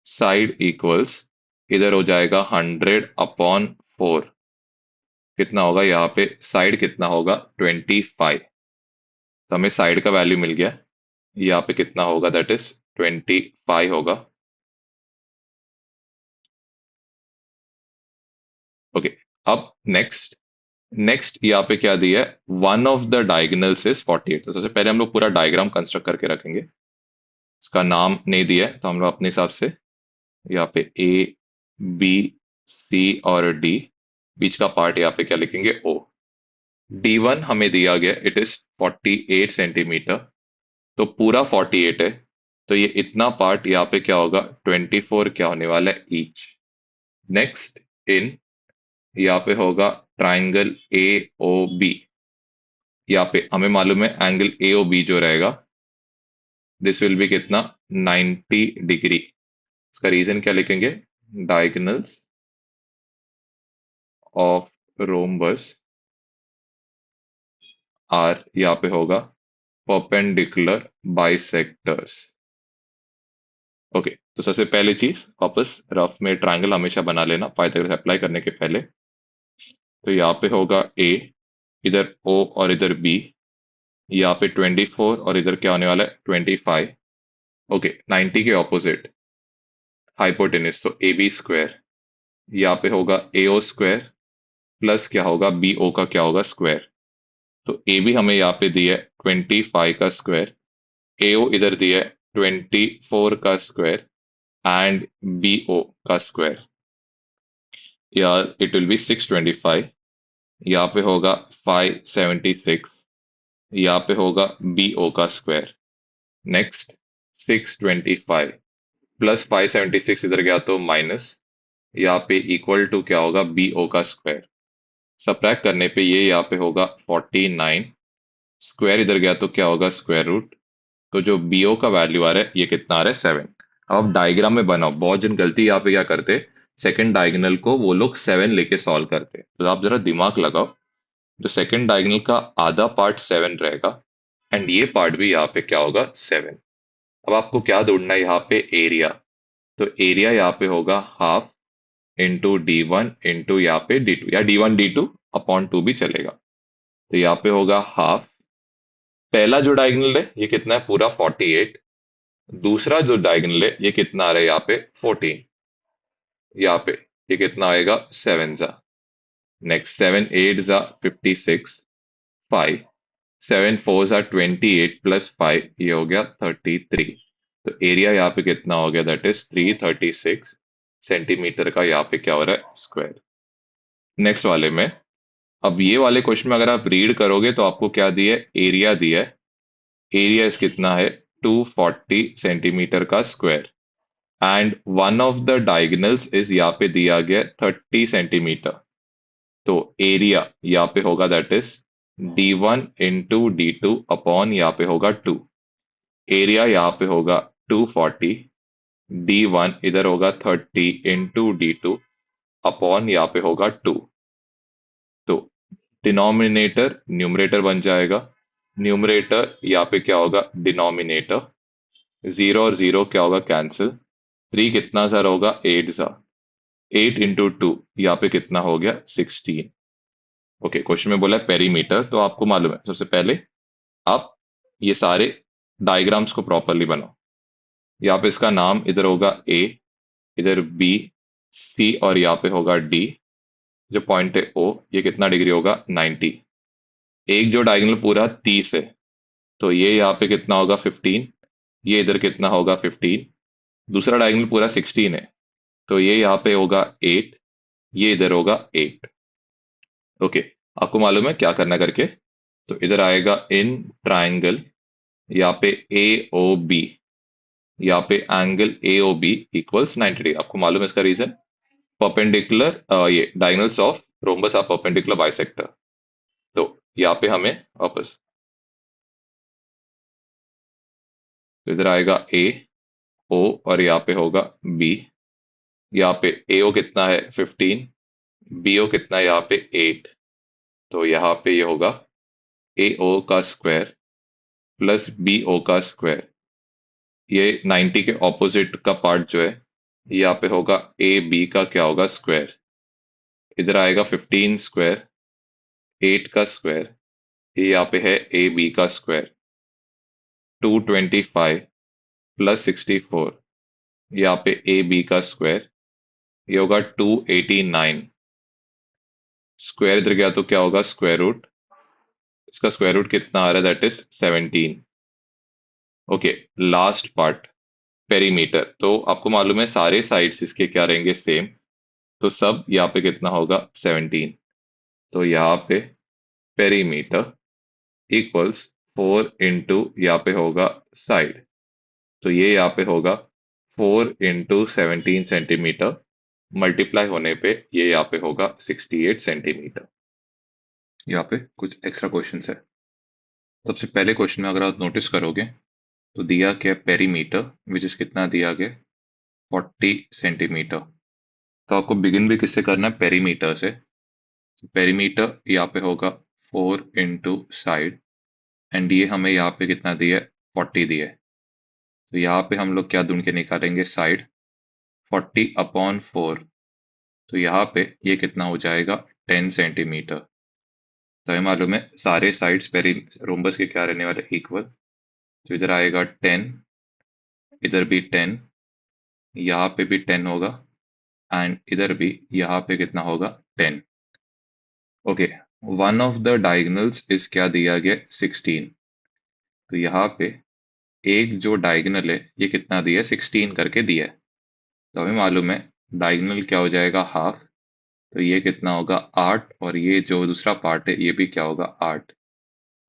साइड इक्वल्स, इधर हो जाएगा 100 अपॉन 4, कितना होगा यहाँ पे, साइड कितना होगा, 25। तो हमें साइड का वैल्यू मिल गया, यहाँ पे कितना होगा, दैट इज 25 होगा। ओके, अब नेक्स्ट नेक्स्ट यहाँ पे क्या दिया है, one of the diagonals is 48। तो सबसे पहले हम लोग पूरा डायग्राम कंस्ट्रक्ट करके रखेंगे। इसका नाम नहीं दिया है तो हम लोग अपने हिसाब से यहाँ पे ए बी सी और डी, बीच का पार्ट यहाँ पे क्या लिखेंगे, ओ। D1 हमें दिया गया, इट इज 48 सेंटीमीटर, तो पूरा 48 है, तो ये इतना पार्ट यहाँ पे क्या होगा, 24 क्या होने वाला है, ईच। नेक्स्ट इन, यहाँ पे होगा ट्राइंगल ए ओ बी, यहाँ पे हमें मालूम है एंगल ए ओ बी जो रहेगा, दिस विल बी कितना, 90 डिग्री। इसका रीजन क्या लिखेंगे, डायगोनल्स ऑफ रोम्बस आर, यहाँ पे होगा परपेंडिकुलर बाइसेक्टर्स। ओके, तो सबसे पहली चीज वापस रफ में ट्रायंगल हमेशा बना लेना पाइथागोरस अप्लाई करने के पहले। तो यहाँ पे होगा ए, इधर ओ और इधर बी, यहाँ पे 24 और इधर क्या होने वाला है, 25। ओके, 90 के ऑपोजिट हाइपोटेन्यूज, तो ए बी स्क्वायर, यहाँ पे होगा ए ओ स्क्वायर प्लस क्या होगा, बी ओ का क्या होगा, स्क्वायर। तो ए बी हमें यहाँ पे दिया है 25 का स्क्वायर, ए ओ इधर दिया है 24 का स्क्वायर, एंड बी ओ का स्क्वायर, या इट विल बी 625। यहाँ पे होगा 576, यहाँ पे होगा बी ओ का स्क्वायर। नेक्स्ट 625 प्लस 576 इधर गया तो माइनस, यहाँ पे इक्वल टू क्या होगा, बी ओ का स्क्वायर। सबट्रैक्ट करने पे ये यहाँ पे होगा 49, स्क्वायर इधर गया तो क्या होगा, स्क्वायर रूट। तो जो बी ओ का वैल्यू आ रहा है ये कितना आ रहा है, 7। अब आप डायग्राम में बनाओ, बहुत जन गलती यहाँ पे क्या करते, सेकंड डायगोनल को वो लोग 7 लेके सॉल्व करते, तो आप जरा दिमाग लगाओ। जो सेकंड डायगोनल का आधा पार्ट 7 रहेगा, एंड ये पार्ट भी यहाँ पे क्या होगा, 7। अब आपको क्या ढूंढना है यहाँ पे, एरिया। तो एरिया यहाँ पे होगा हाफ इंटू D1 इंटू यहाँ पे D2, या D1 D2 अपॉन 2 भी चलेगा। तो यहाँ पे होगा हाफ, पहला जो डायगोनल है ये कितना है, पूरा 48। दूसरा जो डायगोनल है ये कितना आ रहा है, यहाँ पे 14। यहाँ पे ये कितना आएगा, 7 जा। नेक्स्ट 7 8 जा 56, 5 7 4 जा 28 प्लस 5, ये हो गया 33। तो एरिया यहाँ पे कितना हो गया, दैट इज 336 सेंटीमीटर का यहाँ पे क्या हो रहा है, स्क्वायर। नेक्स्ट वाले में, अब ये वाले क्वेश्चन में अगर आप रीड करोगे तो आपको क्या दिया है, एरिया दिया है। एरिया इस कितना है, 240 सेंटीमीटर का square, and one of the diagonals is यहाँ पे दिया गया 30 सेंटीमीटर। तो एरिया यहाँ पे होगा, that is D1 into D2 upon यहाँ पे होगा 2। एरिया यहाँ पे होगा 240, D1 इधर होगा 30 इंटू D2 अपॉन यहाँ पे होगा 2। तो डिनोमिनेटर न्यूमरेटर बन जाएगा, न्यूमरेटर यहाँ पे क्या होगा डिनोमिनेटर, जीरो और जीरो क्या होगा कैंसिल, थ्री कितना सा होगा एट सा, 8 into 2 यहाँ पे कितना हो गया 16। ओके, क्वेश्चन में बोला है पेरीमीटर, तो आपको मालूम है सबसे पहले आप ये सारे डायग्राम्स को प्रॉपरली बनाओ। यहाँ पे इसका नाम इधर होगा ए, इधर बी, सी और यहाँ पे होगा डी। जो पॉइंट है ओ, ये कितना डिग्री होगा 90। एक जो डायगोनल पूरा 30 है, तो ये यहाँ पे कितना होगा 15, ये इधर कितना होगा 15। दूसरा डायगोनल पूरा 16 है, तो ये यहाँ पे होगा 8, ये इधर होगा 8। ओके, आपको मालूम है क्या करना करके। तो इधर आएगा इन ट्राइंगल, यहाँ पे ए ओ बी, यहाँ पे angle A O B equals 90 degree. आपको मालूम है इसका रीजन, परपेंडिकुलर ये diagonals of rhombus are perpendicular bisector. तो यहाँ पे हमें वापस, तो इधर आएगा ए ओ और यहाँ पे होगा बी। यहाँ पे ए ओ कितना है 15, बी ओ कितना है यहाँ पे 8। तो यहाँ पे ये होगा ए ओ का स्क्वायर प्लस बी ओ का स्क्वायर। ये 90 के ऑपोजिट का पार्ट जो है, यहाँ पे होगा ए बी का क्या होगा स्क्वायर। इधर आएगा 15 स्क्वायर, 8 का स्क्वायर, ये यहाँ पे है ए बी का स्क्वायर। 225 प्लस 64, यहाँ पे ए बी का स्क्वायर, ये होगा 289। स्क्वायर इधर गया तो क्या होगा स्क्वायर रूट, इसका स्क्वायर रूट कितना आ रहा है that is 17। Okay, last part perimeter. तो आपको मालूम है सारे साइड्स इसके क्या रहेंगे सेम, तो सब यहाँ पे कितना होगा 17। तो यहाँ पे पेरीमीटर इक्वल्स 4 इंटू यहाँ पे होगा साइड, तो ये यहाँ पे होगा 4 इंटू 17 सेंटीमीटर, मल्टीप्लाई होने पे ये यहाँ पे होगा 68 सेंटीमीटर। यहाँ पे कुछ एक्स्ट्रा क्वेश्चंस है। सबसे पहले क्वेश्चन में अगर आप नोटिस करोगे तो दिया क्या पेरीमीटर विच इज कितना दिया गया 40 सेंटीमीटर। तो आपको बिगिन भी किससे करना है पेरीमीटर से। पेरीमीटर यहाँ पे होगा 4 इंटू साइड, एंड ये हमें यहाँ पे कितना दिया है 40 दिया है। तो यहाँ पे हम लोग क्या ढूंढ के निकालेंगे साइड, 40/4। तो यहाँ पे ये कितना हो जाएगा 10 सेंटीमीटर। तो हमें मालूम है सारे साइड्स पेरी रोम्बस के क्या रहने वाले इक्वल। तो इधर आएगा 10, इधर भी 10, यहाँ पे भी 10 होगा, एंड इधर भी यहाँ पे कितना होगा 10। Okay, one of the diagonals is क्या दिया गया 16। तो यहाँ पे एक जो डायगोनल है ये कितना दिया है 16 करके दिया है। तो हमें मालूम है डायगोनल क्या हो जाएगा हाफ, तो ये कितना होगा 8, और ये जो दूसरा पार्ट है ये भी क्या होगा 8।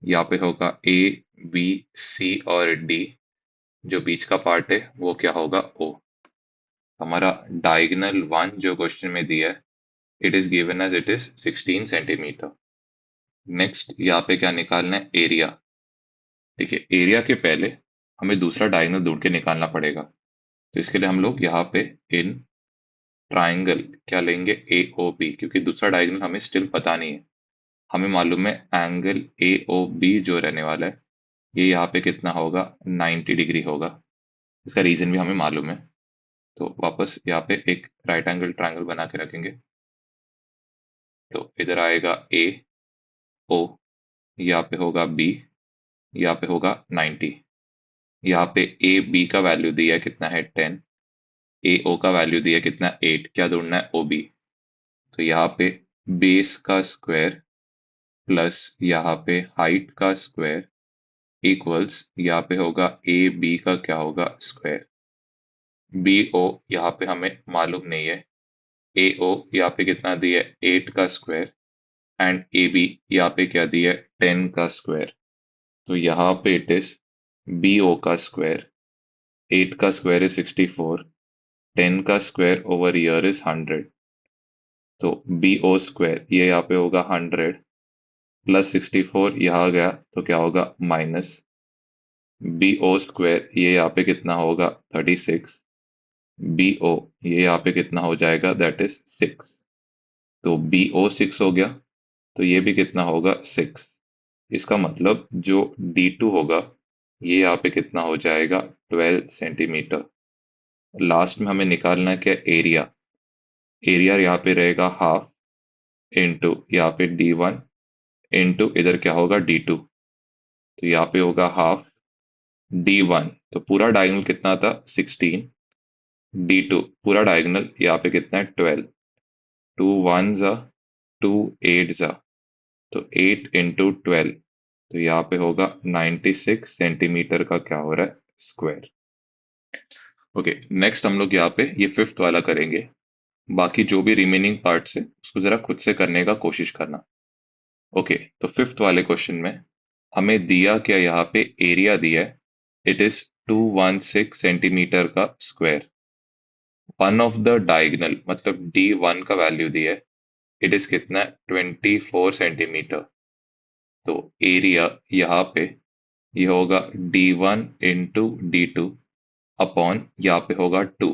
यहाँ पे होगा ए बी सी और डी, जो बीच का पार्ट है वो क्या होगा ओ। हमारा डायगोनल वन जो क्वेश्चन में दिया है it is given as it is 16 centimetre. Next यहाँ पे क्या निकालना है एरिया। देखिए एरिया के पहले हमें दूसरा डायगोनल ढूंढ के निकालना पड़ेगा। तो इसके लिए हम लोग यहाँ पे इन ट्राइंगल क्या लेंगे ए ओ बी, क्योंकि दूसरा डायगोनल हमें स्टिल पता नहीं है। हमें मालूम है एंगल ए ओ बी जो रहने वाला है ये यहाँ पे कितना होगा 90 डिग्री होगा। इसका रीजन भी हमें मालूम है। तो वापस यहाँ पे एक राइट एंगल ट्राइंगल बना के रखेंगे। तो इधर आएगा ए ओ, यहाँ पे होगा बी, यहाँ पे होगा 90। यहाँ पे ए बी का वैल्यू दिया है कितना है 10, ए ओ का वैल्यू दिया है कितना 8। क्या ढूंढना है ओ बी। तो यहाँ पे बेस का स्क्वायर प्लस यहाँ पे हाइट का स्क्वायर इक्वल्स यहाँ पे होगा ए बी का क्या होगा स्क्वायर। बी ओ यहाँ पे हमें मालूम नहीं है, ए ओ यहाँ पे कितना दिया है 8 का स्क्वायर, एंड ए बी यहाँ पे क्या दिया है 10 का स्क्वायर। तो यहाँ पे इट इज बी ओ का स्क्वायर, 8 का स्क्वायर इज 64, 10 का स्क्वायर ओवर ईयर इज 100। तो बी ओ स्क्वायर ये यहाँ पे होगा 100 प्लस 64 यहाँ गया तो क्या होगा माइनस बी ओ स्क्वायर, ये यहाँ पे कितना होगा 36, बी ओ ये यहाँ पे कितना हो जाएगा दैट इज 6। तो बी ओ 6 हो गया, तो ये भी कितना होगा 6। इसका मतलब जो D2 होगा ये यहाँ पे कितना हो जाएगा 12 सेंटीमीटर। लास्ट में हमें निकालना है क्या एरिया। एरिया यहाँ पे रहेगा हाफ इंटू यहाँ पे D1 इंटू इधर क्या होगा D2। तो यहाँ पे होगा हाफ D1, तो पूरा डायगोनल कितना था 16। D2 पूरा डायगोनल यहाँ पे कितना है 12। टू वन ज़ा टू एट ज़ा, तो 8 इंटू 12, तो यहाँ पे होगा 96 सेंटीमीटर का क्या हो रहा है स्क्वायर। ओके, नेक्स्ट हम लोग यहाँ पे ये फिफ्थ वाला करेंगे। बाकी जो भी रिमेनिंग पार्ट्स है उसको जरा खुद से करने का कोशिश करना। ओके, तो फिफ्थ वाले क्वेश्चन में हमें दिया क्या, यहाँ पे एरिया दिया है, इट इज 216 सेंटीमीटर का square. One of the diagonal मतलब D1 का वैल्यू दिया है, इट इज कितना है 24 सेंटीमीटर। तो एरिया यहाँ पे ये होगा D1 इंटू D2 अपॉन यहाँ पे होगा 2।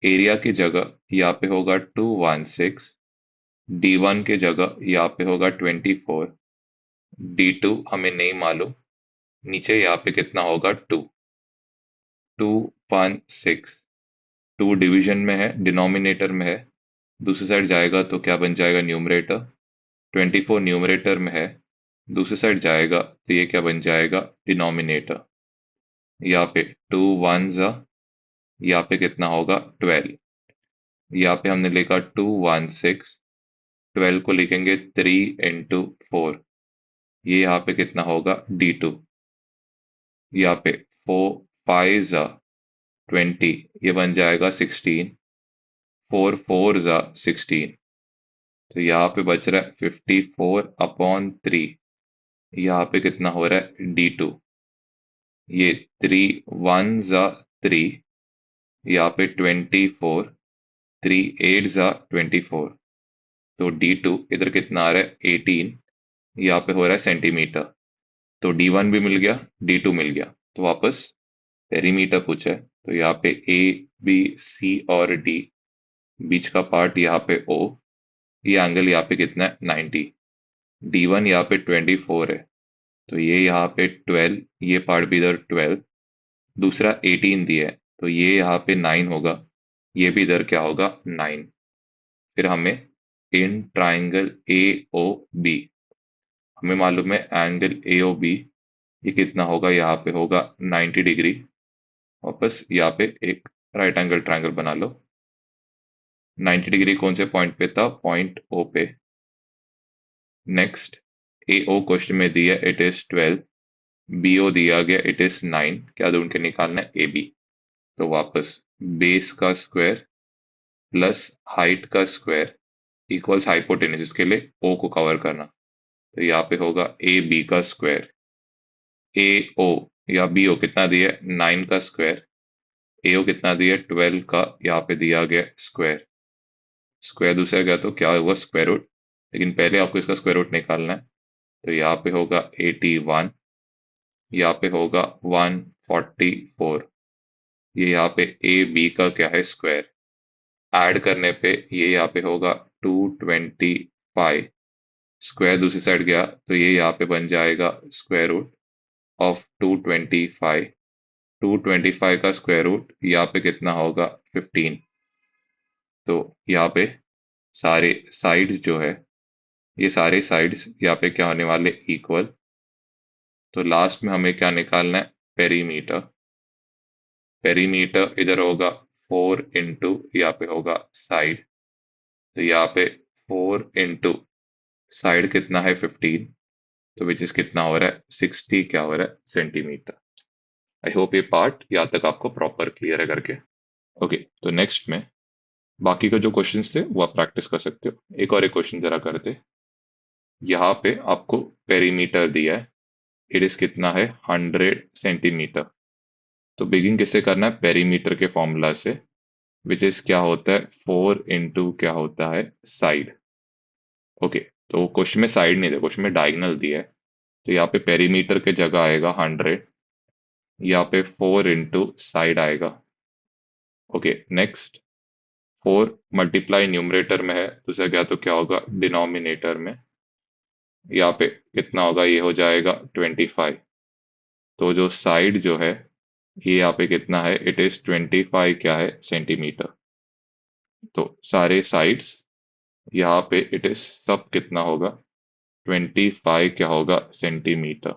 एरिया की जगह यहाँ पे होगा 216, D1 की जगह यहाँ पे होगा 24, D2 हमें नहीं मालूम, नीचे यहाँ पे कितना होगा 2। 216, 2 डिवीजन में है, डिनोमिनेटर में है, दूसरी साइड जाएगा तो क्या बन जाएगा न्यूमरेटर। 24 न्यूमरेटर में है, दूसरी साइड जाएगा तो ये क्या बन जाएगा डिनोमिनेटर। यहाँ पे 2 1 ज़ा, यहाँ पे कितना होगा 12। यहाँ पे हमने लिखा 216, 12 को लिखेंगे 3 इंटू 4, ये यहाँ पे कितना होगा D2। यहाँ पे 4 5 ज़ा 20, ये बन जाएगा 16। 4 4 ज़ा 16, तो यहाँ पे बच रहा है 54/3। यहाँ पे कितना हो रहा है D2। ये 3 1 ज़ा 3, यहाँ पे 24, 3 8 ज़ा 24, तो D2 इधर कितना आ रहा है 18, यहाँ पे हो रहा है सेंटीमीटर। तो D1 भी मिल गया, D2 मिल गया, तो वापस पेरीमीटर पूछा है, तो यहाँ पे A B C और D, बीच का पार्ट यहाँ पे O, ये एंगल यहाँ पे कितना है 90। D1 यहाँ पे 24 है, तो ये यहाँ पे 12, ये पार्ट भी इधर 12, दूसरा 18 दिया है, तो ये यहाँ पे 9 होगा, ये भी इधर क्या होगा 9। फिर हमें इन ट्राइंगल ए ओ बी, हमें मालूम है एंगल ए ओ बी ये कितना होगा, यहाँ पे होगा 90 डिग्री। वापस यहाँ पे एक राइट एंगल ट्राइंगल बना लो। 90 डिग्री कौन से पॉइंट पे था, पॉइंट ओ पे। नेक्स्ट ए ओ क्वेश्चन में दिया इट इज 12, बी ओ दिया गया इट इज 9, क्या ढूंढ के निकालना है ए बी। तो वापस बेस का स्क्वायर प्लस हाइट का स्क्वायर इक्वल्स हाइपोटेन्यूज के लिए ओ को कवर करना, तो यहाँ पे होगा ए बी का स्क्वायर। ए ओ या बी ओ कितना दिया है 9 का स्क्वायर, ए ओ कितना दिया है 12 का, यहाँ पे दिया गया स्क्वायर। स्क्वायर दूसरा गया तो क्या होगा स्क्वायर रूट, लेकिन पहले आपको इसका स्क्वायर रूट निकालना है, तो यहाँ पे होगा 81, यहाँ पे होगा 144, ये यहाँ पे ए बी का क्या है स्क्वायर। ऐड करने पे ये यहाँ पे होगा 225, स्क्वायर दूसरी साइड गया तो ये यहाँ पे बन जाएगा स्क्वायर रूट ऑफ 225। 225 का स्क्वायर रूट यहाँ पे कितना होगा 15। तो यहाँ पे सारे साइड्स जो है, ये सारे साइड्स यहाँ पे क्या होने वाले इक्वल। तो लास्ट में हमें क्या निकालना है पेरीमीटर। पेरीमीटर इधर होगा 4 इंटू यहाँ पे होगा साइड, तो यहाँ पे 4 इंटू साइड कितना है 15, तो विच इज कितना हो रहा है 60 क्या हो रहा है सेंटीमीटर। आई होप ये पार्ट यहाँ तक आपको प्रॉपर क्लियर है करके। ओके, तो नेक्स्ट में बाकी का जो क्वेश्चंस थे वो आप प्रैक्टिस कर सकते हो। एक और एक क्वेश्चन जरा करते। यहाँ पे आपको पेरीमीटर दिया है, इट इज कितना है 100 सेंटीमीटर। तो बिगिन किससे करना है पेरीमीटर के फॉर्मूला से, विच इज क्या होता है 4 इंटू क्या होता है साइड। ओके, तो क्वेश्चन में साइड नहीं दिया, क्वेश्चन में डायगोनल दिया है, तो यहाँ पे पेरीमीटर के जगह आएगा 100, यहाँ पे 4 इंटू साइड आएगा। ओके, नेक्स्ट 4 मल्टीप्लाई न्यूमरेटर में है, दूसरा क्या तो क्या होगा डिनोमिनेटर में, यहाँ पे कितना होगा, ये हो जाएगा 25। तो जो साइड जो है ये यहाँ पे कितना है, इट इज 25 क्या है सेंटीमीटर। तो सारे साइड्स यहाँ पे इट इज सब कितना होगा, 25 क्या होगा सेंटीमीटर।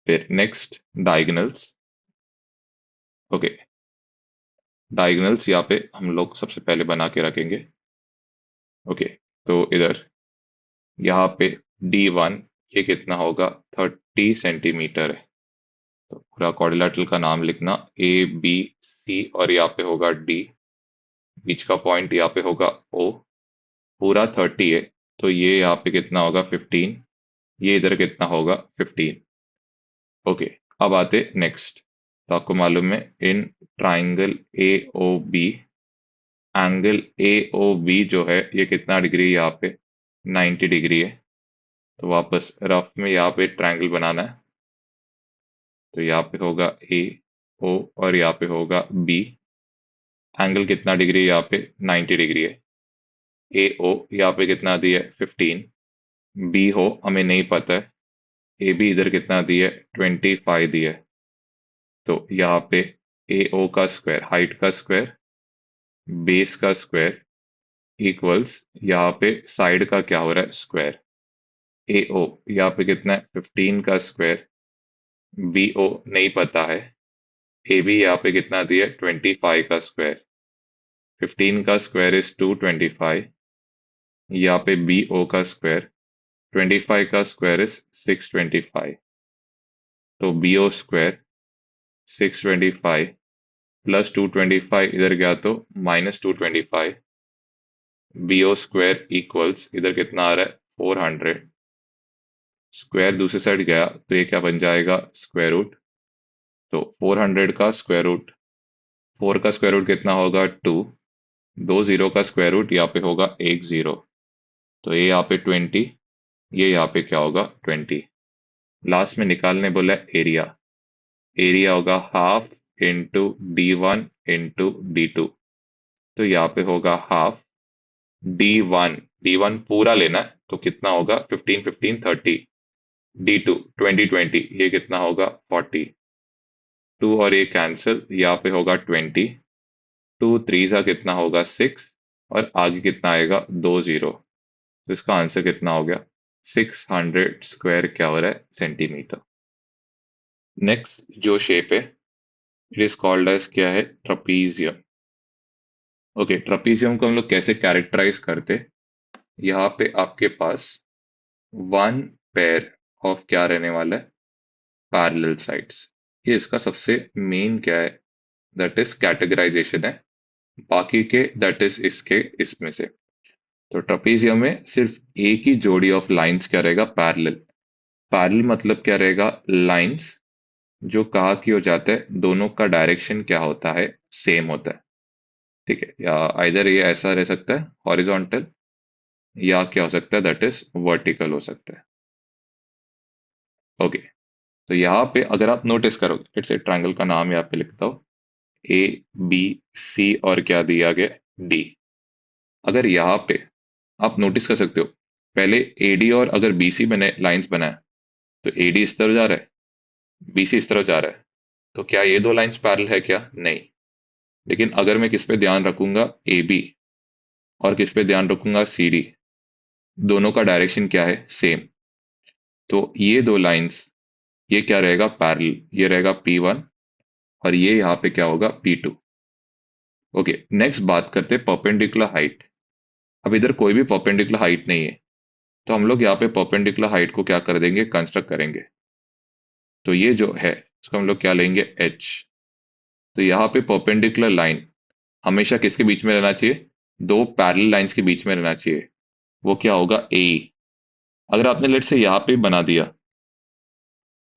फिर नेक्स्ट डायगोनल्स। ओके, डायगोनल्स यहाँ पे हम लोग सबसे पहले बना के रखेंगे। ओके, तो इधर यहाँ पे D1 ये कितना होगा, 30 सेंटीमीटर है। तो पूरा क्वाड्रिलेटरल का नाम लिखना, ABC और यहाँ पे होगा D, बीच का पॉइंट यहाँ पे होगा O। पूरा 30 है, तो ये यहाँ पे कितना होगा 15, ये इधर कितना होगा 15। ओके, अब आते नेक्स्ट। तो आपको मालूम है in triangle A O B, angle A O B जो है ये कितना डिग्री है यहाँ पे, 90 डिग्री है। तो वापस रफ में यहाँ पे ट्राइंगल बनाना है। तो यहाँ पे होगा ए ओ और यहाँ पे होगा बी। एंगल कितना डिग्री है यहाँ पे, 90 डिग्री है। ए ओ यहाँ पे कितना दिया है 15, बी हो हमें नहीं पता है, ए बी इधर कितना दिया है 25 दिया है। तो यहाँ पे ए ओ का स्क्वायर, हाइट का स्क्वायर, बेस का स्क्वायर इक्वल्स यहाँ पे साइड का क्या हो रहा है स्क्वायर। ए ओ यहाँ पे कितना है 15 का स्क्वायर, बी ओ नहीं पता है, ए बी यहाँ पे कितना दिया है 25 का स्क्वायर। 15 का स्क्वायर इज 225, यहाँ पे बी ओ का स्क्वायर, 25 का स्क्वायर इज 625। तो बी ओ स्क्वायर 625 प्लस 225 इधर गया तो -225, बी ओ स्क्वायर इक्वल्स इधर कितना आ रहा है 400। स्क्वायर दूसरी साइड गया तो ये क्या बन जाएगा स्क्वायर रूट। तो 400 का स्क्वायर रूट, 4 का स्क्वायर रूट कितना होगा 2, दो जीरो का स्क्वायर रूट यहाँ पे होगा 1 जीरो। तो ये यहाँ पे 20, ये यहाँ पे क्या होगा 20। लास्ट में निकालने बोला एरिया, एरिया होगा half into D1 into D2। तो यहाँ पे होगा हाफ D1, D1 पूरा लेना है तो कितना होगा 15 15 30, D2 20 20 ये कितना होगा 40। 2 और ये कैंसिल, यहाँ पे होगा 20, 2 3 सा कितना होगा 6 और आगे कितना आएगा 2 जीरो। तो इसका आंसर कितना हो गया 600 स्क्वायर क्या हो रहा है सेंटीमीटर। नेक्स्ट जो शेप है इट इज कॉल्ड एज क्या है ट्रपीजियम। ओके, ट्रपीजियम को हम लोग कैसे कैरेक्टराइज करते, यहाँ पे आपके पास वन पेयर ऑफ क्या रहने वाला है पैरेलल साइड्स। ये इसका सबसे मेन क्या है, दैट इज कैटेगराइजेशन है। बाकी के दैट इज इसके इसमें से। तो ट्रपीजियम में सिर्फ एक ही जोड़ी ऑफ लाइंस क्या रहेगा पैरेलल। पैरेलल मतलब क्या रहेगा, लाइंस जो कहा कि हो जाता है दोनों का डायरेक्शन क्या होता है सेम होता है। ठीक है, या आइदर ये ऐसा रह सकता है हॉरिजॉन्टल, या क्या हो सकता है दैट इज वर्टिकल हो सकता है। ओके, तो यहाँ पे अगर आप नोटिस करोगे इट्स ए ट्रायंगल का नाम यहाँ पे लिखता हूँ ए बी सी और क्या दिया गया डी। अगर यहाँ पे आप नोटिस कर सकते हो, पहले एडी और अगर बीसी बने लाइंस बनाए तो एडी इस तरफ जा रहा है, बीसी इस तरफ जा रहा है। तो क्या ये दो लाइंस पैरेलल है क्या, नहीं। लेकिन अगर मैं किस पे ध्यान रखूंगा ए बी और किस पे ध्यान रखूंगा सी डी, दोनों का डायरेक्शन क्या है सेम। तो ये दो लाइंस ये क्या रहेगा पैरेलल, ये रहेगा P1 और ये यहाँ पे क्या होगा P2। ओके, नेक्स्ट बात करते हैं परपेंडिकुलर हाइट। अब इधर कोई भी परपेंडिकुलर हाइट नहीं है, तो हम लोग यहाँ पे परपेंडिकुलर हाइट को क्या कर देंगे कंस्ट्रक्ट करेंगे। तो ये जो है इसको हम लोग क्या लेंगे h। तो यहाँ पे परपेंडिकुलर लाइन हमेशा किसके बीच में रहना चाहिए, दो पैरेलल लाइंस के बीच में रहना चाहिए। वो क्या होगा ए। अगर आपने लेट्स से यहाँ पे बना दिया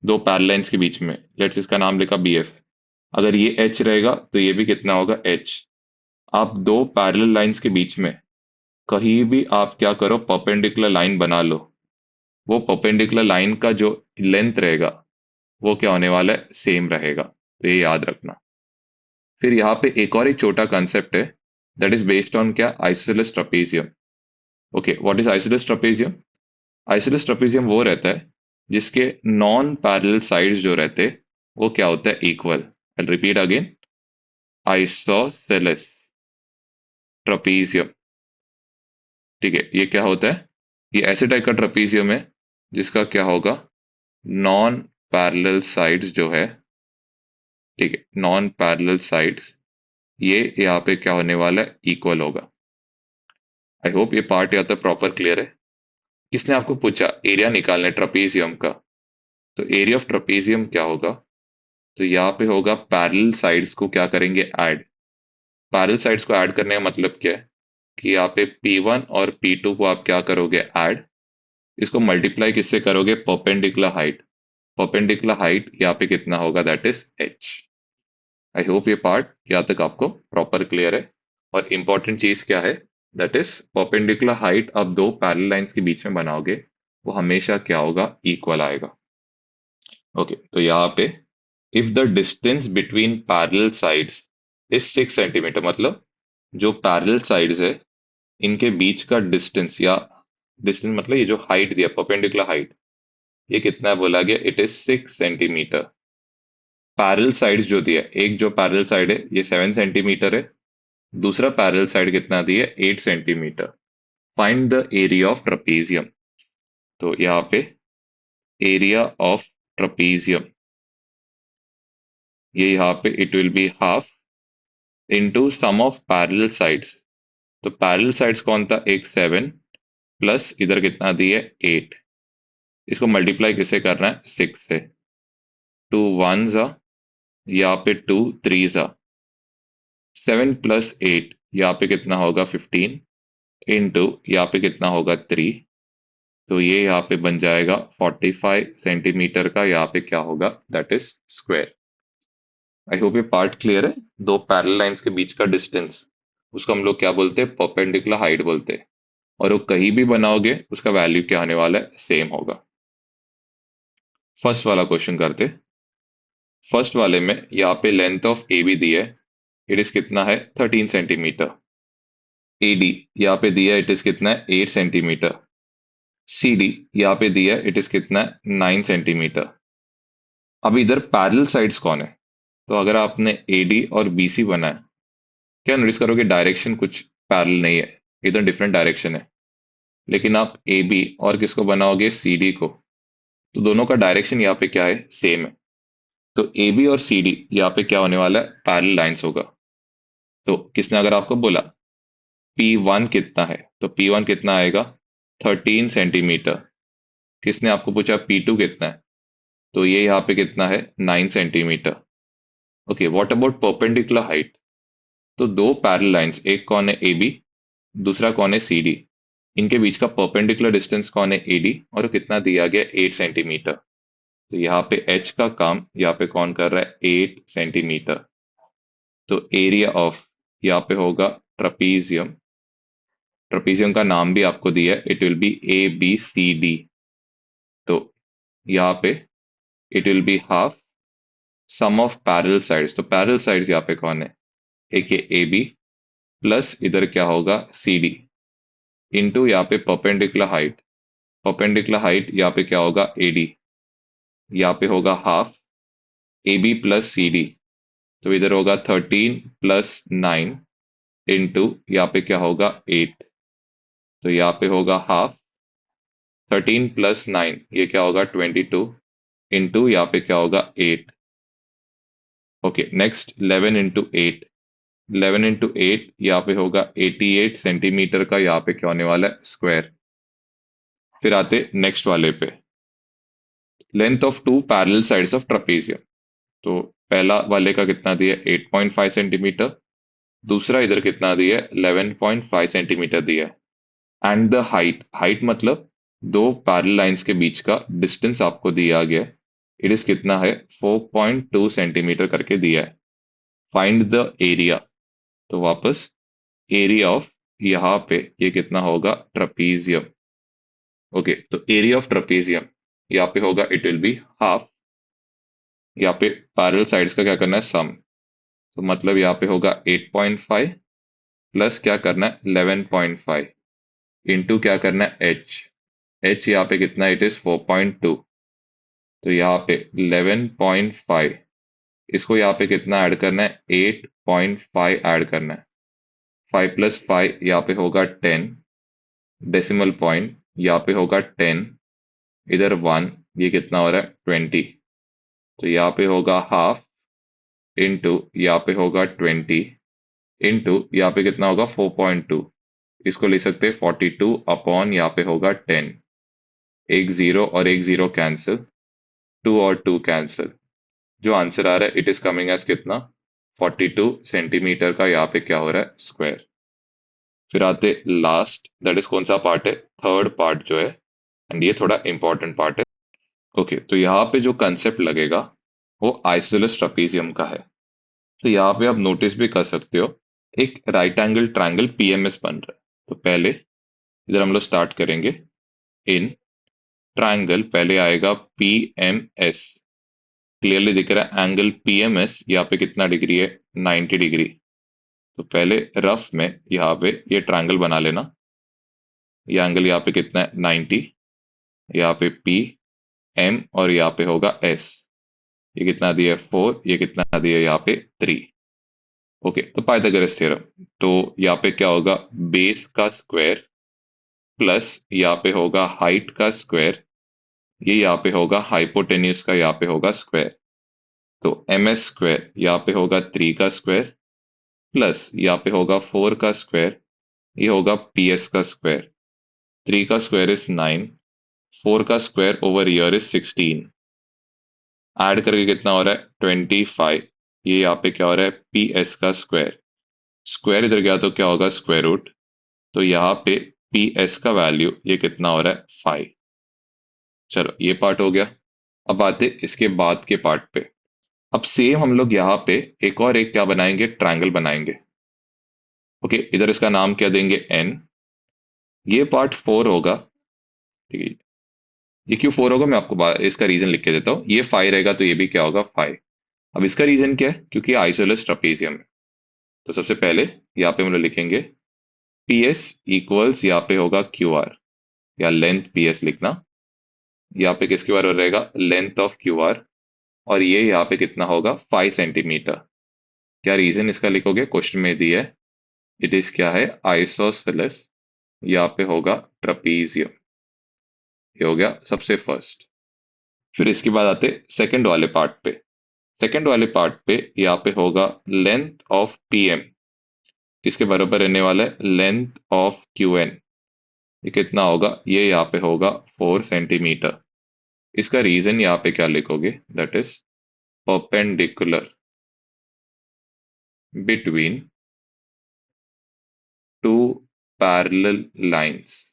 दो पैरेलल लाइंस के बीच में, लेट्स इसका नाम लिखा बी एफ, अगर ये एच रहेगा तो ये भी कितना होगा एच। आप दो पैरेलल लाइंस के बीच में कहीं भी आप क्या करो परपेंडिकुलर लाइन बना लो, वो परपेंडिकुलर लाइन का जो लेंथ रहेगा वो क्या होने वाला है सेम रहेगा। तो ये याद रखना। फिर यहाँ पे एक छोटा कंसेप्ट है दैट इज बेस्ड ऑन क्या isosceles trapezium. Okay, what is isosceles trapezium, isosceles trapezium वो रहता है जिसके नॉन पैरेलल साइड्स जो रहते वो क्या होता है, equal. I repeat again, isosceles trapezium. ठीक है, ये क्या होता है, ये ऐसे टाइप का ट्रेपेजियम है जिसका क्या होगा, नॉन पैरेलल साइड्स जो है, ठीक है, नॉन पैरेलल साइड्स ये यहाँ पे क्या होने वाला है, इक्वल होगा। आई होप ये पार्ट या तो प्रॉपर क्लियर है। किसने आपको पूछा एरिया निकालना है ट्रेपेजियम का, तो एरिया ऑफ ट्रेपेजियम क्या होगा, तो यहाँ पे होगा पैरेलल साइड्स को क्या करेंगे, ऐड। पैरेलल साइड्स को ऐड करने का मतलब क्या है कि यहाँ पे P1 और P2 को आप क्या करोगे, ऐड। इसको मल्टीप्लाई किससे करोगे, परपेंडिकुलर हाइट। परपेंडिकुलर हाइट यहाँ पे कितना होगा, that is h। I hope ये पार्ट यहाँ तक आपको प्रॉपर क्लियर है। और इंपॉर्टेंट चीज क्या है, दैट इज परपेंडिकुलर हाइट आप दो पैरेलल लाइंस के बीच में बनाओगे वो हमेशा क्या होगा, इक्वल आएगा। ओके, तो यहाँ पे if the distance between parallel sides is 6 centimetre, मतलब जो पैरेलल साइड्स है इनके बीच का डिस्टेंस, या डिस्टेंस मतलब ये जो हाइट दिया परपेंडिकुलर हाइट, ये कितना बोला गया, it is 6 centimetre. Parallel sides जो दिया, एक जो पैरेलल साइड है ये 7 सेंटीमीटर है, दूसरा पैरेलल साइड कितना दिया, 8 centimetre. Find the area of trapezium. तो यहाँ पे एरिया ऑफ ट्रपेजियम, ये यहाँ पे it will be half into sum of parallel sides. तो पैरेलल साइड्स कौन था, एक 7 प्लस इधर कितना दिए, 8। इसको मल्टीप्लाई किससे करना है, 6 से। 2 1 जा, यहाँ पे 2 3 जा, 7 प्लस 8 यहाँ पे कितना होगा, 15 इंटू यहाँ पे कितना होगा, 3। तो ये यहाँ पे बन जाएगा 45 सेंटीमीटर का, यहाँ पे क्या होगा, that is square. I hope ये पार्ट क्लियर है। दो पैरेलल लाइंस के बीच का डिस्टेंस, उसको हम लोग क्या बोलते हैं, परपेंडिकुलर हाइट बोलते हैं। और वो कहीं भी बनाओगे उसका वैल्यू क्या होने वाला है, सेम होगा। फर्स्ट वाला क्वेश्चन करते। फर्स्ट वाले में यहाँ पे length of A be the है, इट इज कितना है, 13 सेंटीमीटर। ए डी यहाँ पे दिया है, इट इज कितना है, 8 सेंटीमीटर। सी डी यहाँ पे दिया है, इट इज कितना है, 9 सेंटीमीटर। अब इधर पैरेलल साइड्स कौन है, तो अगर आपने ए डी और बी सी बनाया, क्या नोटिस करोगे डायरेक्शन कुछ पैरेलल नहीं है, इधर डिफरेंट डायरेक्शन है। लेकिन आप ए बी और किसको बनाओगे, सी डी को, तो दोनों का डायरेक्शन यहाँ पे क्या है, सेम है। तो ए बी और सी डी यहाँ पे क्या होने वाला है, पैरेलल लाइंस होगा। तो किसने अगर आपको बोला P1 कितना है, तो P1 कितना आएगा, 13 सेंटीमीटर। किसने आपको पूछा P2 कितना है, तो ये यहाँ पे कितना है, 9 centimetre. Okay, what about perpendicular height. तो दो पैरेलल लाइंस, एक कौन है ए बी, दूसरा कौन है सी डी, इनके बीच का परपेंडिकुलर डिस्टेंस कौन है, ए डी, और वो कितना दिया गया, 8 सेंटीमीटर। तो यहाँ पे एच का काम यहाँ पे कौन कर रहा है, 8 सेंटीमीटर। तो एरिया ऑफ यहाँ पे होगा ट्रपीजियम। ट्रपीजियम का नाम भी आपको दिया है, it will be A B C D. तो यहाँ पे it will be half sum of parallel sides. तो पैरेलल साइड्स यहाँ पे कौन है, एक ए बी प्लस इधर क्या होगा, सी डी, इंटू यहाँ पे परपेंडिकुलर हाइट। परपेंडिकुलर हाइट यहाँ पे क्या होगा, ए डी, यहाँ पे होगा half A B plus C D. तो इधर होगा 13 + 9 इंटू यहाँ पे क्या होगा, 8। तो यहाँ पे होगा हाफ 13 + 9, ये क्या होगा, 22 इंटू यहाँ पे क्या होगा, 8। Okay, next 11 × 8। 11 × 8 यहाँ पे होगा 88 सेंटीमीटर का, यहाँ पे क्या होने वाला है, स्क्वायर। फिर आते नेक्स्ट वाले पे, length of two parallel sides of trapezium. तो पहला वाले का कितना दिया, 8.5 सेंटीमीटर। दूसरा इधर कितना दिया है, 11.5 सेंटीमीटर दिया है। एंड द हाइट, हाइट मतलब दो पैरेलल लाइंस के बीच का डिस्टेंस आपको दिया गया है, इट इज कितना है, 4.2 सेंटीमीटर करके दिया है। Find the area. तो वापस एरिया ऑफ यहाँ पे ये कितना होगा, ट्रपीजियम। ओके, तो एरिया ऑफ ट्रपीजियम यहाँ पे होगा, इट विल बी हाफ, यहाँ पे पैरेलल साइड्स का क्या करना है, सम। तो मतलब यहाँ पे होगा 8.5 प्लस क्या करना है, 11.5 इंटू क्या करना है, एच। एच यहाँ पे कितना, इट इज 4.2, तो यहाँ पे 11.5, इसको यहाँ पे कितना ऐड करना है, 8.5 ऐड करना है। 5 + 5 यहाँ पे होगा 10, डेसिमल पॉइंट यहाँ पे होगा 10, इधर 1, ये कितना हो रहा है 20, तो यहाँ पे होगा हाफ, इंटू यहाँ पे होगा 20, इंटू यहाँ पे कितना होगा 4.2, इसको लिख सकते हैं 42 अपॉन यहाँ पे होगा 10, एक जीरो और एक जीरो कैंसिल, 2 और 2 कैंसिल, जो आंसर आ रहा है इट इज कमिंग एज कितना, 42 सेंटीमीटर का यहाँ पे क्या हो रहा है स्क्वायर। फिर आते लास्ट, दैट इज कौन सा पार्ट है, थर्ड पार्ट जो है, एंड ये थोड़ा इंपॉर्टेंट पार्ट है। ओके, तो यहाँ पे जो कंसेप्ट लगेगा वो आइसोसेलेस ट्रापेजियम का है। तो यहाँ पे आप नोटिस भी कर सकते हो, एक राइट एंगल ट्रायंगल पीएमएस बन रहा है। तो पहले इधर हम लोग स्टार्ट करेंगे, इन ट्रायंगल पहले आएगा पीएमएस, क्लियरली दिख रहा है एंगल पीएमएस यहाँ पे कितना डिग्री है, 90 डिग्री। तो पहले रफ में यहाँ पे ये ट्रायंगल बना लेना, ये एंगल यहाँ पे कितना है 90, यहाँ पे पी एम और यहाँ पे होगा एस, ये कितना दिया है 4, ये कितना दिया है यहाँ पे 3। ओके, तो पाइथागोरस थ्योरम, तो यहाँ पे क्या होगा, बेस का स्क्वायर प्लस यहाँ पे होगा हाइट का स्क्वायर, ये यहाँ पे होगा हाइपोटेन्यूज का यहाँ पे होगा स्क्वायर, तो एम एस स्क्वायर यहाँ पे होगा 3 का स्क्वायर प्लस यहाँ पे होगा 4 का स्क्वायर, ये होगा पी एस का स्क्वायर, 3 का स्क्वायर इज 9, 4 का square over year is 16, add करके कितना हो रहा है 25, ये यहाँ पे क्या हो रहा है पी एस का स्क्वायर, स्क्वायर इधर गया तो क्या होगा स्क्वायर रूट, तो यहाँ पे पी एस का वैल्यू ये कितना हो रहा है 5। चलो ये पार्ट हो गया। अब आते इसके बाद के पार्ट पे। अब सेम हम लोग यहाँ पे एक और एक क्या बनाएंगे, ट्रायंगल बनाएंगे। ओके, इधर इसका नाम क्या देंगे एन, ये पार्ट 4 होगा, ठीक है। ये क्यों 4 होगा मैं आपको इसका रीजन लिख के देता हूँ, ये 5 रहेगा तो ये भी क्या होगा 5। अब इसका रीजन क्या है, क्योंकि आइसोलेस ट्रापेजियम है। तो सबसे पहले यहाँ पे हम लोग लिखेंगे पी एस इक्वल्स, यहाँ पे होगा क्यू आर, या लेंथ पी एस लिखना, यहाँ पे किसके बराबर रहेगा, लेंथ ऑफ क्यू आर, और ये यहाँ पे कितना होगा 5 सेंटीमीटर। क्या रीजन इसका लिखोगे, क्वेश्चन में दिया है, इट इज क्या है आइसोसेलेस, यहाँ पे होगा ट्रपीजियम, ये हो गया सबसे फर्स्ट। फिर इसके बाद आते सेकंड वाले पार्ट पे। सेकंड वाले पार्ट पे यहाँ पे होगा लेंथ ऑफ पीएम, इसके बराबर रहने वाला है लेंथ ऑफ क्यू एन, ये कितना होगा, ये यहाँ पे होगा 4 सेंटीमीटर। इसका रीजन यहाँ पे क्या लिखोगे, that is perpendicular between two parallel lines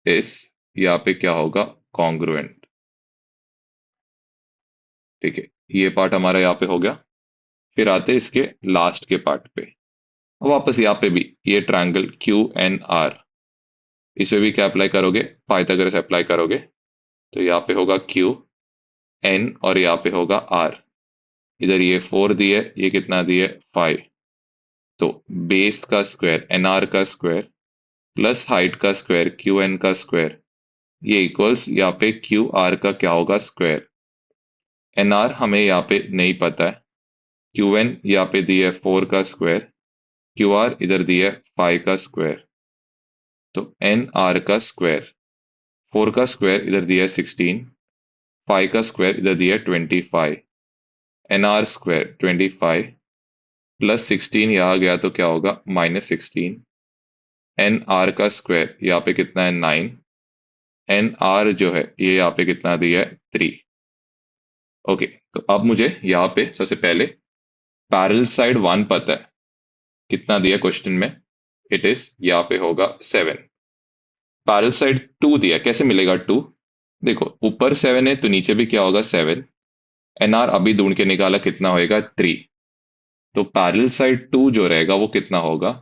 इस, यहाँ पे क्या होगा कॉन्ग्रुएंट। ठीक है, ये पार्ट हमारा यहाँ पे हो गया। फिर आते इसके लास्ट के पार्ट पे। अब वापस यहाँ पे भी ये ट्रायंगल क्यू एन आर, इसमें भी क्या अप्लाई करोगे, पाइथागोरस अप्लाई करोगे, तो यहाँ पे होगा क्यू एन और यहाँ पे होगा आर, इधर ये 4 दिए, ये कितना दिए 5, तो बेस का स्क्वायर एन आर का स्क्वायर प्लस हाइट का स्क्वायर क्यू एन का स्क्वायर, ये इक्वल्स यहाँ पे क्यू आर का क्या होगा स्क्वायर। एन आर हमें यहाँ पे नहीं पता है, क्यू एन यहाँ पे दिया है 4 का स्क्वायर, क्यू आर इधर दिया है 5 का स्क्वायर, तो एन आर का स्क्वायर, 4 का स्क्वायर इधर दिया है 16, 5 का स्क्वायर इधर दिया है 25, एन आर स्क्वायर 25 प्लस 16 यहाँ गया तो क्या होगा -16, एन आर का स्क्वायर यहाँ पे कितना है 9, एन आर जो है ये यहाँ पे कितना दिया है 3। ओके, तो अब मुझे यहाँ पे सबसे पहले पैरेलल साइड 1 पता है, कितना दिया क्वेश्चन में, इट इज यहाँ पे होगा 7। पैरेलल साइड 2 दिया, कैसे मिलेगा 2, देखो ऊपर 7 है तो नीचे भी क्या होगा 7, एन आर अभी ढूंढ के निकाला कितना होएगा 3, तो पैरेलल साइड 2 जो रहेगा वो कितना होगा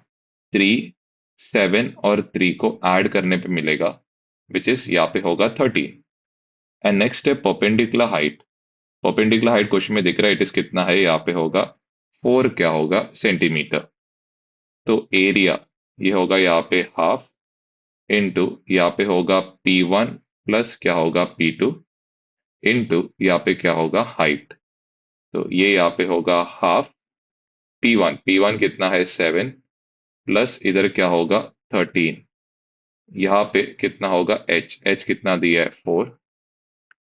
3, 7 और 3 को ऐड करने पे मिलेगा, विच इज यहाँ पे होगा 13। एंड नेक्स्ट है perpendicular height, perpendicular height question में दिख रहा है इट इज कितना है, यहाँ पे होगा 4 क्या होगा सेंटीमीटर, तो एरिया ये होगा यहाँ पे हाफ, इंटू यहाँ पे होगा P1 प्लस क्या होगा P2 इंटू यहाँ पे क्या होगा हाइट। तो ये यहाँ पे होगा हाफ P1 कितना है 7 प्लस इधर क्या होगा 13। यहाँ पे कितना होगा H कितना दिया है 4,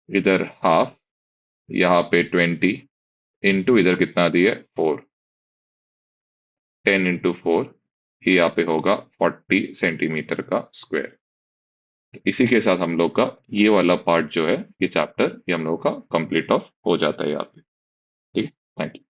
इधर हाफ, यहाँ पे 20 इंटू इधर कितना दिया है 4, 10 इंटू 4, ये यहाँ पे होगा 40 सेंटीमीटर का स्क्वायर। इसी के साथ हम लोग का ये वाला पार्ट जो है, ये चैप्टर, ये हम लोग का कंप्लीट ऑफ हो जाता है यहाँ पे। ठीक है, थैंक यू।